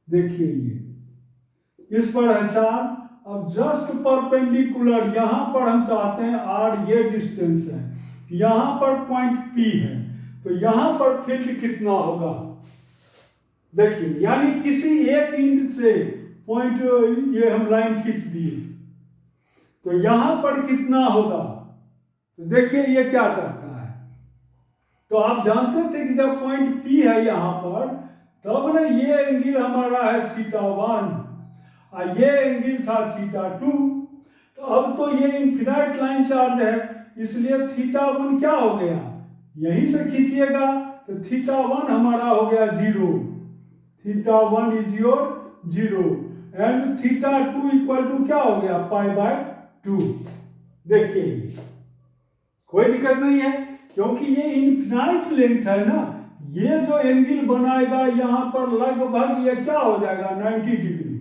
देखिए ये इस पर है चार्ज। अब जस्ट परपेंडिकुलर यहां पर हम चाहते हैं आर, ये डिस्टेंस है, यहां पर पॉइंट पी है, तो यहां पर फील्ड कितना होगा देखिए, यानी किसी एक इंड से पॉइंट ये हम लाइन खींच दिए तो यहां पर कितना होगा, तो देखिए ये क्या कहता है। तो आप जानते थे कि जब पॉइंट पी है यहां पर तब ना ये एंगल हमारा है θ1 और ये एंगल था θ2। तो अब तो ये इनफिनाइट लाइन चार्ज है इसलिए θ1 क्या हो गया, यहीं से खींचिएगा तो θ1 हमारा हो गया 0, θ1 is your 0 and θ2 equal to क्या हो गया π/2। देखिए कोई दिक्कत नहीं है क्योंकि ये इनफिनाइट लेंथ है ना, ये जो एंगल बनाएगा यहाँ पर लगभग ये क्या हो जाएगा 90 डिग्री,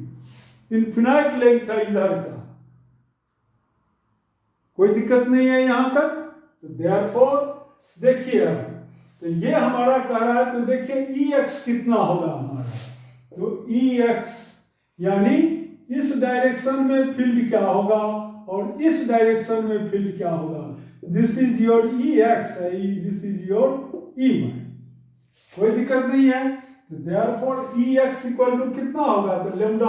इनफिनाइट लेंथ है इधर का, कोई दिक्कत नहीं है यहां तक। तो देयरफॉर देखिए तो ये हमारा कह रहा है, तो देखिए Ex कितना होगा हमारा, तो Ex यानी इस डायरेक्शन में फील्ड क्या होगा और इस डायरेक्शन में फील्ड क्या होगा, this is your Ex, this is your Ey, कोई दिक्कत नहीं है। तो देयरफॉर Ex इक्वल टू कितना होगा, तो lambda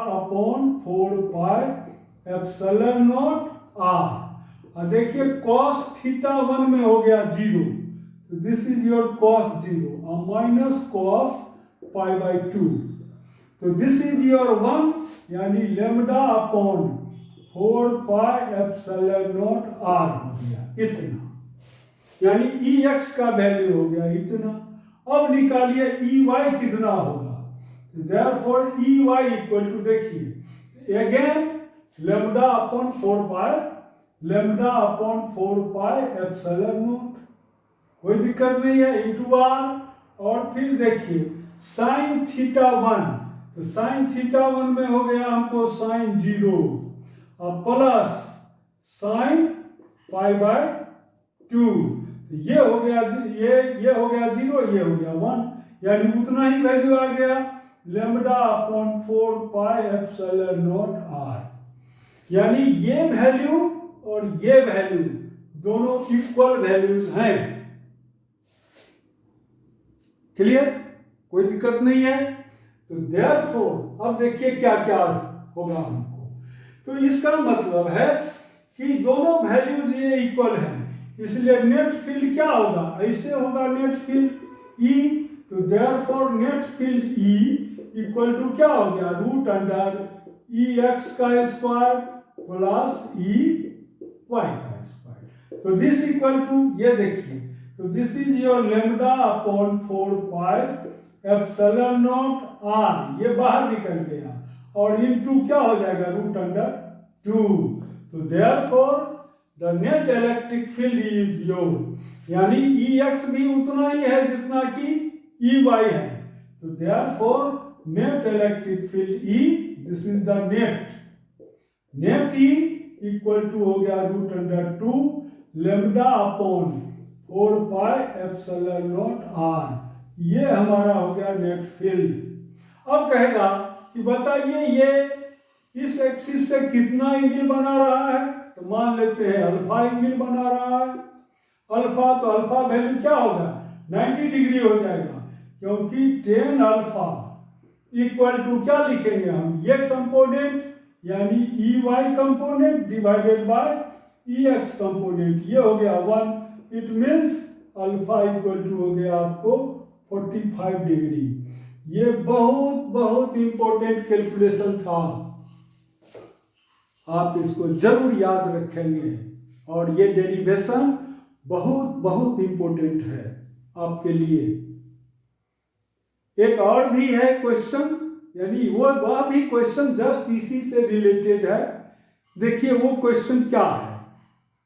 upon 4 pi epsilon naught r. और देखिए cos θ1 में हो गया 0, तो दिस इज योर cos 0 और माइनस cos π/2, तो दिस इज योर 1 यानी lambda upon 4 pi epsilon naught r हो गया इतना, यानी Ex का वैल्यू हो गया इतना। अब निकालिए Ey कितना होगा, देयरफॉर Ey इक्वल टू देखिए again lambda upon 4 pi epsilon not, कोई दिक्कत नहीं है, इंटू आर। और फिर देखिए साइन θ1, तो साइन θ1 में हो गया हमको साइन 0 और प्लस साइन π/2, ये हो गया ये हो गया 0, ये हो गया 1, यानी उतना ही वैल्यू आ गया lambda upon 4 pi epsilon naught r, यानी ये वैल्यू और ये वैल्यू दोनों इक्वल वैल्यूज हैं। क्लियर, कोई दिक्कत नहीं है। तो देयरफॉर अब देखिए क्या क्या होगा हमको, तो इसका मतलब है कि दोनों वैल्यूज ये इक्वल हैं, इसलिए नेट फील्ड क्या होगा, ऐसे होगा नेट फील्ड E, तो therefore net field E equal to क्या हो गया रूट अंडर Ex का स्क्वायर प्लस Ey का स्क्वायर, तो दिस इक्वल टू ये देखिए, तो this is your lambda upon 4 pi epsilon naught r, ये बाहर निकल गया और इनटू क्या हो जाएगा रूट अंडर 2, तो therefore the net electric field is your, यानी Ex भी उतना ही है जितना कि Ey है, तो therefore net electric field E, this is the net E equal to हो गया root under 2 lambda upon 4 pi epsilon naught r, ये हमारा हो गया नेट फील्ड। अब कहेगा कि बताइए ये इस एक्सिस से कितना एंगल बना रहा है, तो मान लेते हैं अल्फा एंगल बना रहा है। अल्फा, तो अल्फा वैल्यू क्या होगा, 90 डिग्री हो जाएगा, क्योंकि टेन अल्फा इक्वल टू क्या लिखेंगे हम, ये कंपोनेंट यानी E y component divided by E x component, ये हो गया 1। It means alpha equal to हो गया आपको 45 डिग्री। ये बहुत बहुत इंपॉर्टेंट कैलकुलेशन था, आप इसको जरूर याद रखेंगे, और ये डेरिवेशन बहुत बहुत इंपॉर्टेंट है आपके लिए। एक और भी है क्वेश्चन, यानी वह भी क्वेश्चन जस्ट इसी से रिलेटेड है। देखिए वो क्वेश्चन क्या है,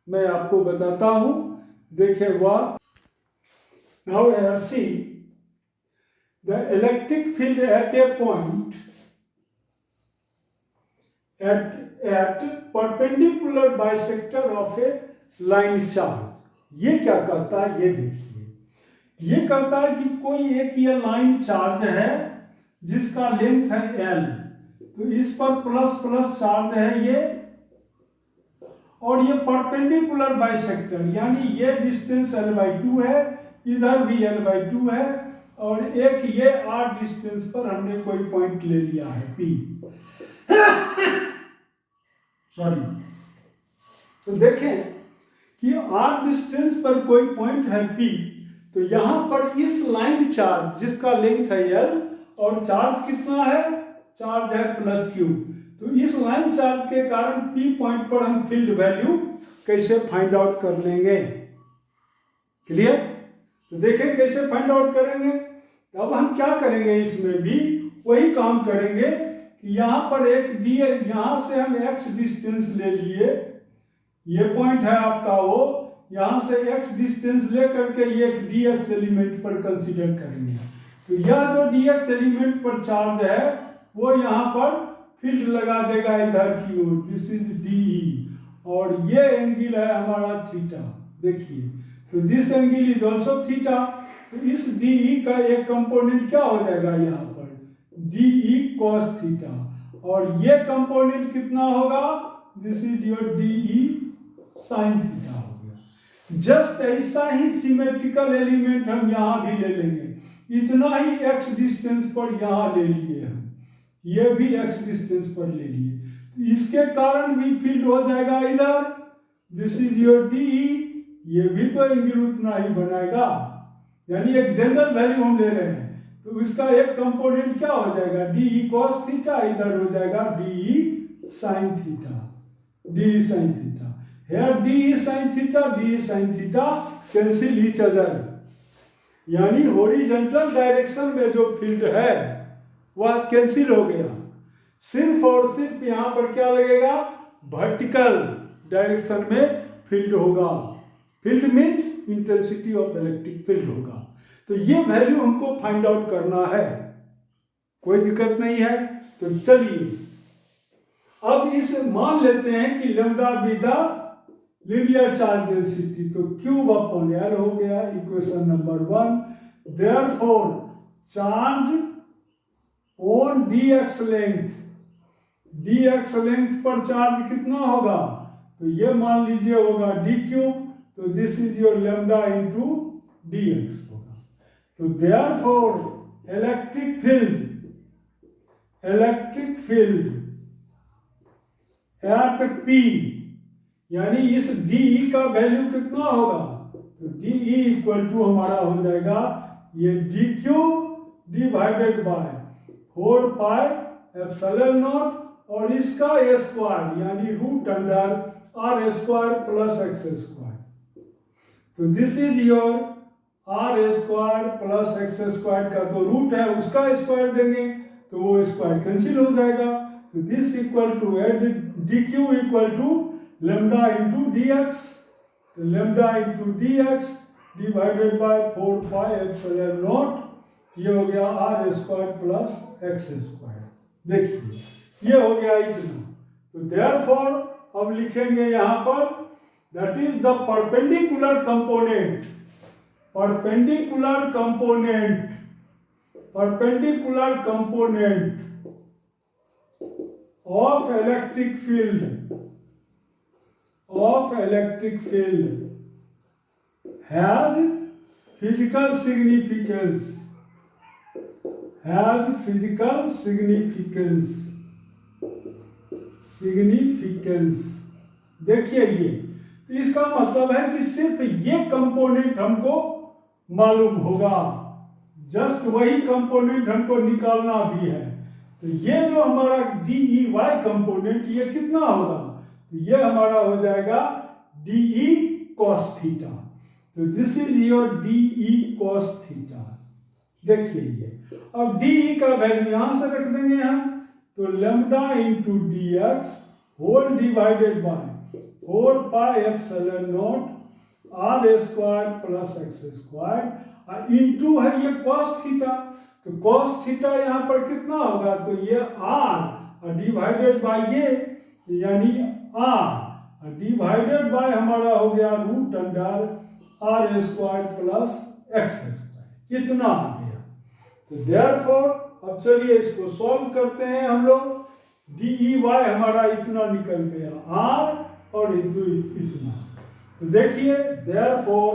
मैं आपको बताता हूं। देखिए वह, now see the electric field at a point at perpendicular bisector of a line charge। ये क्या करता है, ये देखिए, ये कहता है कि कोई एक ये लाइन चार्ज है जिसका लेंथ है L, तो इस पर प्लस प्लस चार्ज है ये, और ये परपेंडिकुलर बाइसेक्टर, यानी ये डिस्टेंस L/2 है, इधर भी L/2 है, और एक ये R डिस्टेंस पर हमने कोई पॉइंट ले लिया है P। सॉरी, तो देखें कि R डिस्टेंस पर कोई पॉइंट है P, तो यहां पर इस लाइन चार्ज जिसका लेंथ है L और चार्ज कितना है, चार्ज है +Q, तो इस लाइन चार्ज के कारण P पॉइंट पर हम फील्ड वैल्यू कैसे फाइंड आउट कर लेंगे। क्लियर? तो देखें कैसे फाइंड आउट करेंगे। तो अब हम क्या करेंगे, इसमें भी वही काम करेंगे कि यहाँ पर एक डी, यहाँ से हम x डिस्टेंस ले लिए, ये पॉइंट है आपका वो, यहाँ से x डिस्टेंस ले करके ये एक dx एलिमेंट पर कंसीडर करेंगे। तो यह जो dx एलिमेंट पर चार्ज है वो यहाँ पर फील्ड लगा देगा इधर की ओर, दिस इज DE, और ये एंगल है हमारा थीटा। देखिए, तो this angle is also theta, तो इस DE का एक कंपोनेंट क्या हो जाएगा यहाँ पर, DE cos थीटा, और ये कंपोनेंट कितना होगा, this is your DE sin theta हो गया। जस्ट ऐसा ही सिमेट्रिकल एलिमेंट हम यहाँ भी ले लेंगे, इतना ही x डिस्टेंस पर यहाँ ले लिए हम, ये भी x डिस्टेंस पर ले लिए, तो इसके कारण भी फील्ड हो जाएगा इधर, दिस इज योर DE, ये भी तो एंगल उतना ही बनाएगा, यानी एक जनरल वैल्यू हम ले रहे हैं, तो इसका एक कंपोनेंट क्या हो जाएगा, DE cos थीटा, इधर हो जाएगा DE sin theta, DE sin theta. Here DE sin theta, DE sin theta cancel each other, यानी हॉरिजॉन्टल डायरेक्शन में जो फील्ड है वह कैंसिल हो गया, सिर्फ और सिर्फ यहाँ पर क्या लगेगा, वर्टिकल डायरेक्शन में फील्ड होगा। Field means intensity of electric field होगा। तो ये वैल्यू हमको फाइंड आउट करना है, कोई दिक्कत नहीं है। तो चलिए अब इस मान लेते हैं कि lambda be the linear charge density, तो क्यूब अपॉन एल हो गया equation number 1। Therefore charge on dx length, dx length पर चार्ज कितना होगा, तो ये मान लीजिए होगा d क्यूब, तो this is your lambda into dx होगा। तो therefore electric field eight P, यानी इस DE का वैल्यू कितना होगा, तो DE इक्वल टू हमारा हो जाएगा ये d cube divided by 4 pi epsilon naught, और इसका स्क्वायर यानी root under r square plus x square. तो this is your r square plus x square का तो रूट है, उसका स्क्वायर देंगे तो वो स्क्वायर कैंसिल हो जाएगा। तो this equal to dq equal to lambda into dx, तो lambda into dx divided by 4 pi epsilon naught, ये हो गया r square plus x square. देखिए ये हो गया इतना। तो देयरफॉर अब लिखेंगे यहाँ पर that is the perpendicular component perpendicular component of electric field has physical significance देखिए ये तो इसका मतलब है कि सिर्फ ये कंपोनेंट हमको मालूम होगा, जस्ट वही कंपोनेंट हमको निकालना भी है। तो ये जो हमारा डी ई वाई कंपोनेंट ये कितना होगा, तो ये हमारा हो जाएगा डी ई कॉस थीटा। तो this is your D E cos theta. देखिए ये अब डी ई का वैल्यू यहां से रख देंगे हम, तो lambda into d x whole divided by 4 pi epsilon naught are square plus x square into है ये कॉस थीटा। तो कॉस थीटा यहाँ पर कितना होगा, तो ये आर डिवाइडेड बाय ये यानी आर डिवाइडेड बाय हमारा हो गया root under r square plus x square, इतना आ गया। तो देयरफॉर अब चलिए इसको सॉल्व करते हैं हम लोग। डी ई वाई हमारा इतना निकल गया आर और इतना। तो देखिए therefore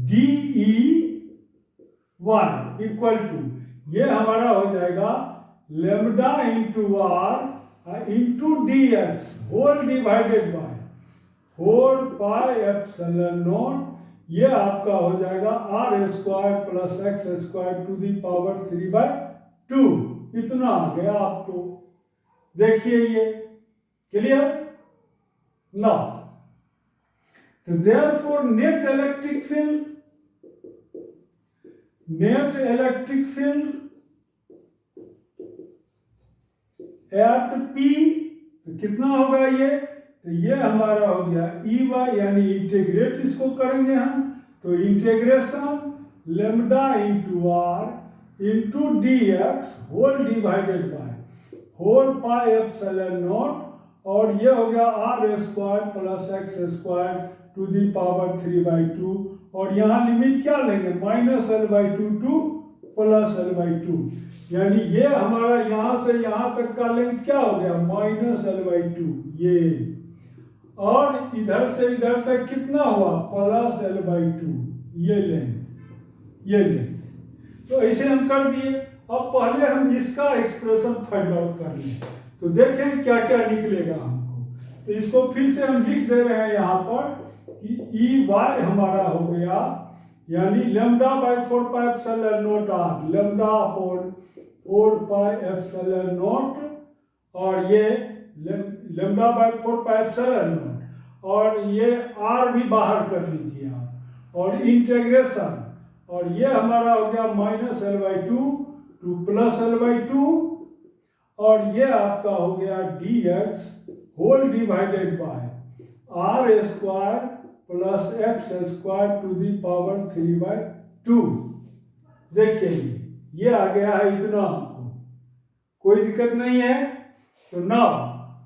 d E y equal to ये हमारा हो जाएगा lambda into r into d x whole divided by 4 pi epsilon naught, ये आपका हो जाएगा are square plus x square to the power 3/2, इतना आ गया आपको। देखिए ये क्लियर ना। तो therefore net electric field eight P तो कितना होगा ये, तो ये हमारा हो गया ई वाई यानी इंटीग्रेट इसको करेंगे हम, तो integration lambda into r into d x whole divided by 4 pi epsilon naught और ये हो गया r square plus x square to the power 3/2 और यहाँ लिमिट क्या लेंगे -L/2 टू +L/2 यानी ये हमारा यहाँ से यहाँ तक का लेंथ क्या हो गया -L/2 ये, और इधर से इधर तक कितना हुआ +L/2 ये लेंथ। तो ऐसे हम कर दिए। अब पहले हम इसका एक्सप्रेशन फाइंड आउट कर लें, तो देखें क्या क्या निकलेगा हमको। तो इसको फिर से हम लिख दे रहे हैं यहाँ पर कि ई वाई हमारा हो गया यानी lambda by 4 pi epsilon naught r, lambda upon 4 pi epsilon naught और ये lambda by 4 pi epsilon naught और ये आर भी बाहर कर लीजिए आप, और इंटीग्रेशन और ये हमारा हो गया -L/2 टू +L/2 और ये आपका हो गया d x whole divided by r square plus x square to the power 3/2। देखिए ये आ गया है इतना, हमको कोई दिक्कत नहीं है। तो नाउ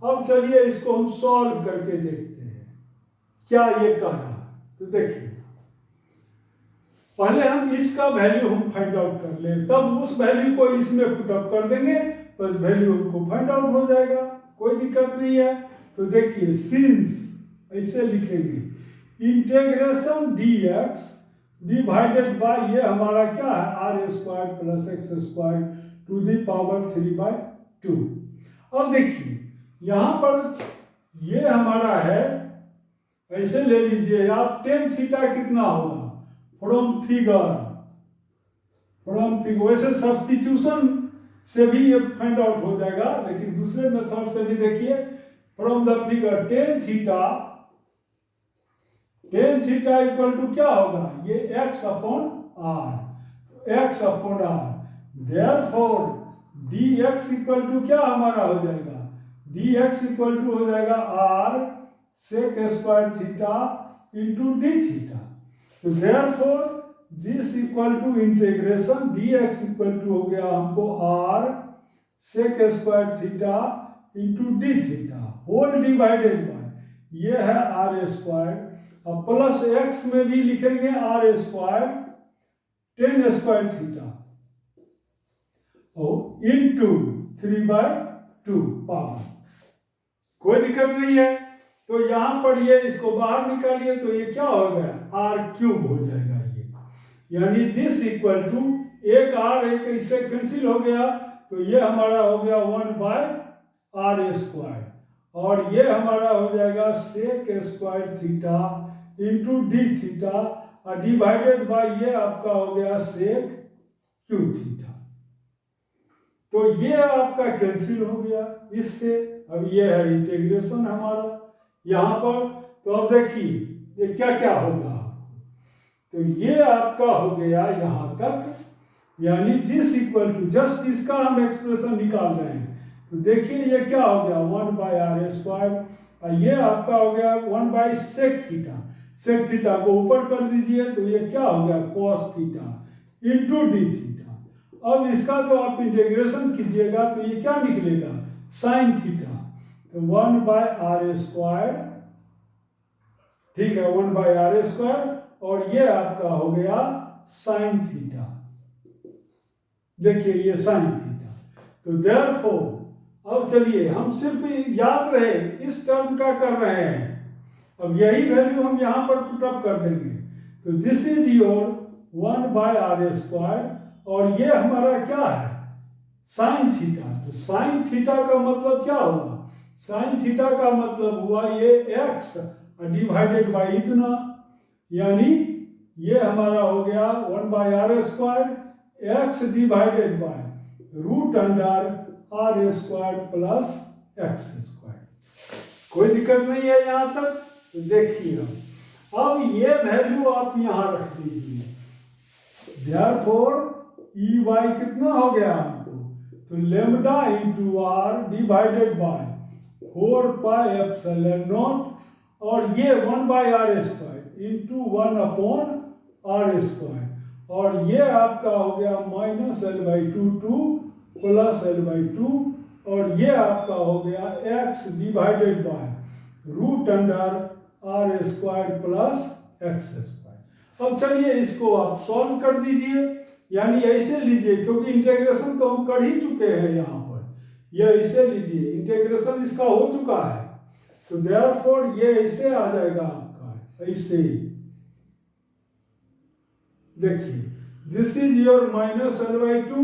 अब चलिए इसको हम सॉल्व करके देखते हैं क्या ये कह रहा है। तो देखिए पहले हम इसका वैल्यू हम फाइंड आउट कर लें, तब उस वैल्यू को इसमें पुटअप कर देंगे, बस वैल्यू हमको फाइंड आउट हो जाएगा, कोई दिक्कत नहीं है। तो देखिए सिंस ऐसे लिखेंगे integration d x divided by ये हमारा क्या है r square plus x square to the power 3/2। अब देखिए यहाँ पर ये हमारा है, ऐसे ले लीजिए आप tan थीटा कितना होगा फ्रॉम फिगर वैसे सब्स्टिट्यूशन से भी ये फाइंड आउट हो जाएगा, लेकिन दूसरे मेथड से भी देखिए from the figure tan theta equal to क्या होगा ये x upon r, therefore dx equal to क्या हमारा हो जाएगा dx इक्वल टू हो जाएगा r sec square theta into D theta. तो therefore this equal to integration dx equal to हो गया हमको r sec square theta into D theta whole divided by ये है r स्क्वायर, अब प्लस x में भी लिखेंगे r square tan square theta into 3/2 power. कोई दिक्कत नहीं है। तो यहाँ पर ये इसको बाहर निकालिए तो ये क्या हो गया, r³ हो जाएगा ये। यानी दिस इक्वल टू एक r एक इससे कैंसिल हो गया तो ये हमारा हो गया 1/r²। और ये हमारा हो जाएगा sec² theta into D theta और डिवाइडेड बाय ये आपका हो गया sec³ थीटा। तो ये आपका कैंसिल हो गया इससे। अब ये है इंटीग्रेशन हमारा यहाँ पर। तो अब देखिए ये क्या क्या होगा। तो ये आपका हो गया यहाँ तक, यानी दिस इक्वल टू जस्ट इसका हम एक्सप्रेशन निकाल रहे हैं। तो देखिए ये क्या हो गया 1/r²। और ये आपका हो गया 1/sec²। sec² को ऊपर कर दीजिए तो ये क्या हो गया cos theta into D theta. अब इसका जो आप इंटीग्रेशन कीजिएगा तो ये क्या निकलेगा sin थीटा। तो 1/r², ठीक है 1/r²। और ये आपका हो गया sin थीटा। देखिए ये sin थीटा। तो देयरफॉर अब चलिए हम सिर्फ याद रहे इस टर्म का कर रहे हैं। अब यही वैल्यू हम यहाँ पर पुट अप कर देंगे। तो दिस इज योर 1/r²। और ये हमारा क्या है sin थीटा। तो sin थीटा का मतलब क्या हुआ, sin थीटा का मतलब हुआ ये x डिवाइडेड बाई इतना। यानी ये हमारा हो गया 1/r² x divided by √r² plus x²। कोई दिक्कत नहीं है यहाँ तक। तो देखिए अब ये वैल्यू आप यहाँ रख दीजिए। देयरफॉर EY कितना हो गया हमको, तो lambda into r divided by 4πε0 और ये 1/r² इंटू 1/r²। और ये आपका हो गया -L/2 टू प्लस L/2। और ये आपका हो गया x divided by √r² plus x²। अब चलिए इसको आप सॉल्व कर दीजिए। यानी ऐसे लीजिए क्योंकि इंटीग्रेशन तो हम कर ही चुके हैं यहाँ पर। ये ऐसे लीजिए इंटीग्रेशन इसका हो चुका है। तो देयरफॉर ये ऐसे आ जाएगा आपका ऐसे। देखिए this is your -L/2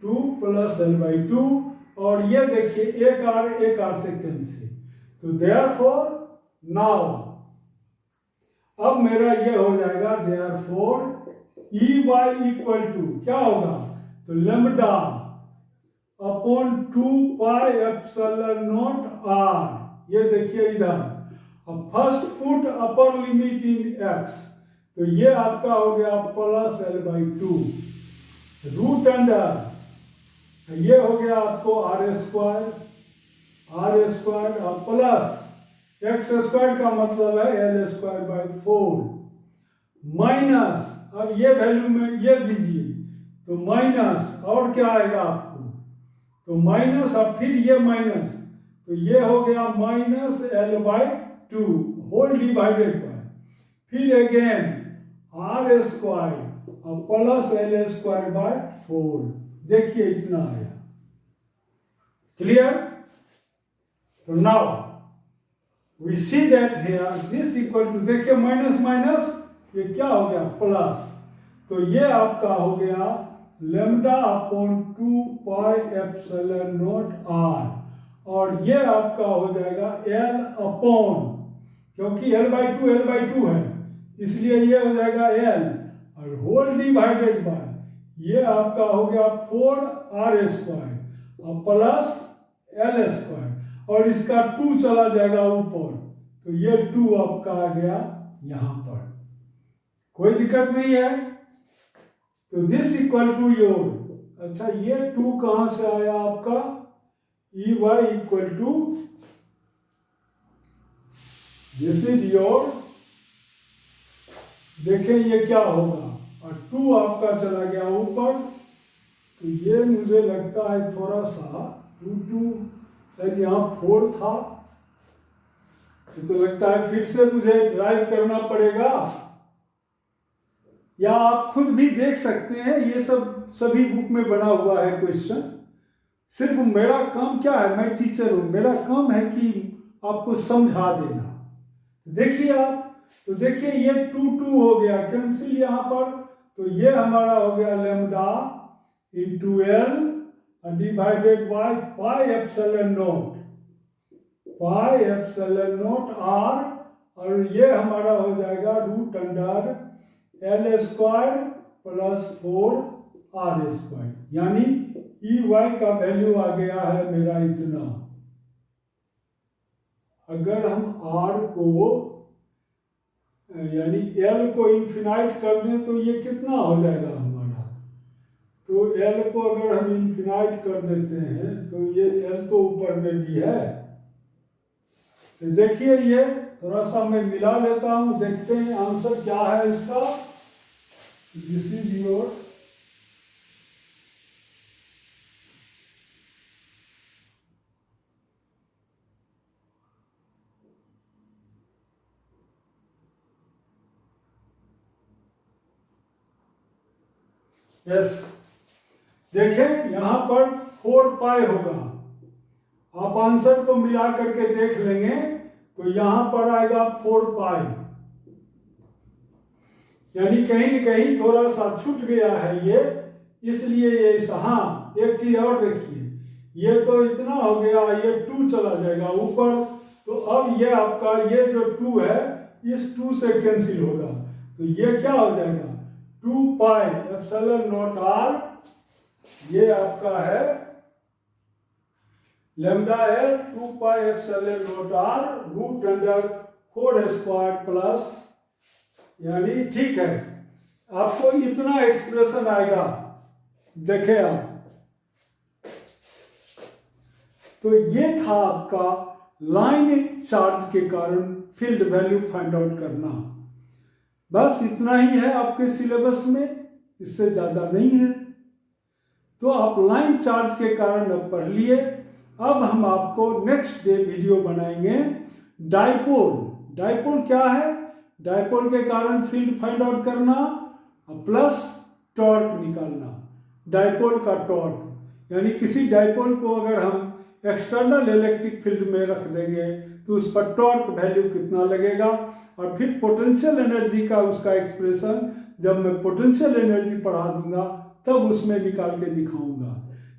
2 plus L/2। और ये देखिए एक r से कैंसिल। तो देयरफॉर नाउ अब मेरा ये हो जाएगा देयरफॉर EY इक्वल टू क्या होगा, तो लेमडा अपॉन 2πε0 r। ये देखिए इधर। अब first put upper limit in x। तो ये आपका हो गया प्लस L/2 रूट अंडर ये हो गया आपको r² और प्लस x² का मतलब है L²/4 माइनस। अब ये वैल्यू में ये दीजिए तो माइनस और क्या आएगा आपको, तो माइनस और फिर ये माइनस। तो ये हो गया -L/2 होल डिवाइडेड बाय फिर अगेन r² और प्लस L²/4। देखिए इतना आया। क्लियर। तो now we see that here this equal to, देखिए माइनस माइनस ये क्या हो गया प्लस। तो ये आपका हो गया लेमडा अपॉन 2πε0 r। और ये आपका हो जाएगा L अपॉन, क्योंकि L/2 है इसलिए ये हो जाएगा L और होल डिवाइडेड बाय ये आपका हो गया 4r² और प्लस L²। और इसका 2 चला जाएगा ऊपर तो ये 2 आपका आ गया यहाँ पर। कोई दिक्कत नहीं है। तो दिस इक्वल टू योर, अच्छा ये 2 कहाँ से आया आपका, EY equal to this is your. देखें ये क्या होगा, और 2 आपका चला गया ऊपर। तो ये मुझे लगता है थोड़ा सा 2 शायद यहाँ 4 था। तो लगता है फिर से मुझे ड्राइव करना पड़ेगा, या आप खुद भी देख सकते हैं। ये सब सभी बुक में बना हुआ है क्वेश्चन, सिर्फ मेरा काम क्या है, मैं टीचर हूँ, मेरा काम है कि आपको समझा देना। देखिए आप, तो देखिए ये 2 हो गया, कैंसिल यहाँ पर, तो ये हमारा हो गया lambda into L divided by pi epsilon naught, pi epsilon naught r, और ये हमारा हो जाएगा root under L square plus 4r², यानी ई वाई का वैल्यू आ गया है मेरा इतना। अगर हम r को यानी l को इन्फिनाइट कर दें तो ये कितना हो जाएगा हमारा, तो l को अगर हम इन्फिनाइट कर देते हैं तो ये l तो ऊपर में भी है। तो देखिए ये थोड़ा सा मैं मिला लेता हूँ, देखते हैं आंसर क्या है इसका। दिस इज योर यस, देखें यहाँ पर 4 पाई होगा, आप आंसर को मिला करके देख लेंगे तो यहाँ पर आएगा 4 पाई, यानी कहीं न कहीं थोड़ा सा छूट गया है ये, इसलिए ये हाँ एक चीज और देखिए, ये तो इतना हो गया, ये 2 चला जाएगा ऊपर, तो अब ये आपका ये जो 2 है इस 2 से कैंसिल होगा, तो ये क्या हो जाएगा 2 पाई एप्सिलॉन नॉट आर, ये आपका है lambda L 2 pi epsilon naught r root under 4² plus, यानी ठीक है आपको इतना एक्सप्रेशन आएगा। देखें आप, तो ये था आपका लाइन चार्ज के कारण फील्ड वैल्यू फाइंड आउट करना। बस इतना ही है आपके सिलेबस में, इससे ज़्यादा नहीं है। तो आप लाइन चार्ज के कारण अब पढ़ लिए। अब हम आपको नेक्स्ट डे वीडियो बनाएंगे डाइपोल। डाइपोल क्या है, डाइपोल के कारण फील्ड फाइंड आउट करना प्लस टॉर्क निकालना। डाइपोल का टॉर्क यानी किसी डाइपोल को अगर हम एक्सटर्नल इलेक्ट्रिक फील्ड में रख देंगे तो उस पर टॉर्क वैल्यू कितना लगेगा, और फिर पोटेंशियल एनर्जी का उसका एक्सप्रेशन जब मैं पोटेंशियल एनर्जी पढ़ा दूंगा तब उसमें निकाल के दिखाऊंगा।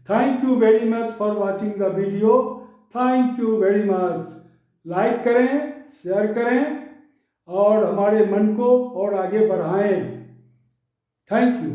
Thank you very much for watching the video. Thank you very much. Like करें, शेयर करें और हमारे मन को और आगे बढ़ाएं। Thank you.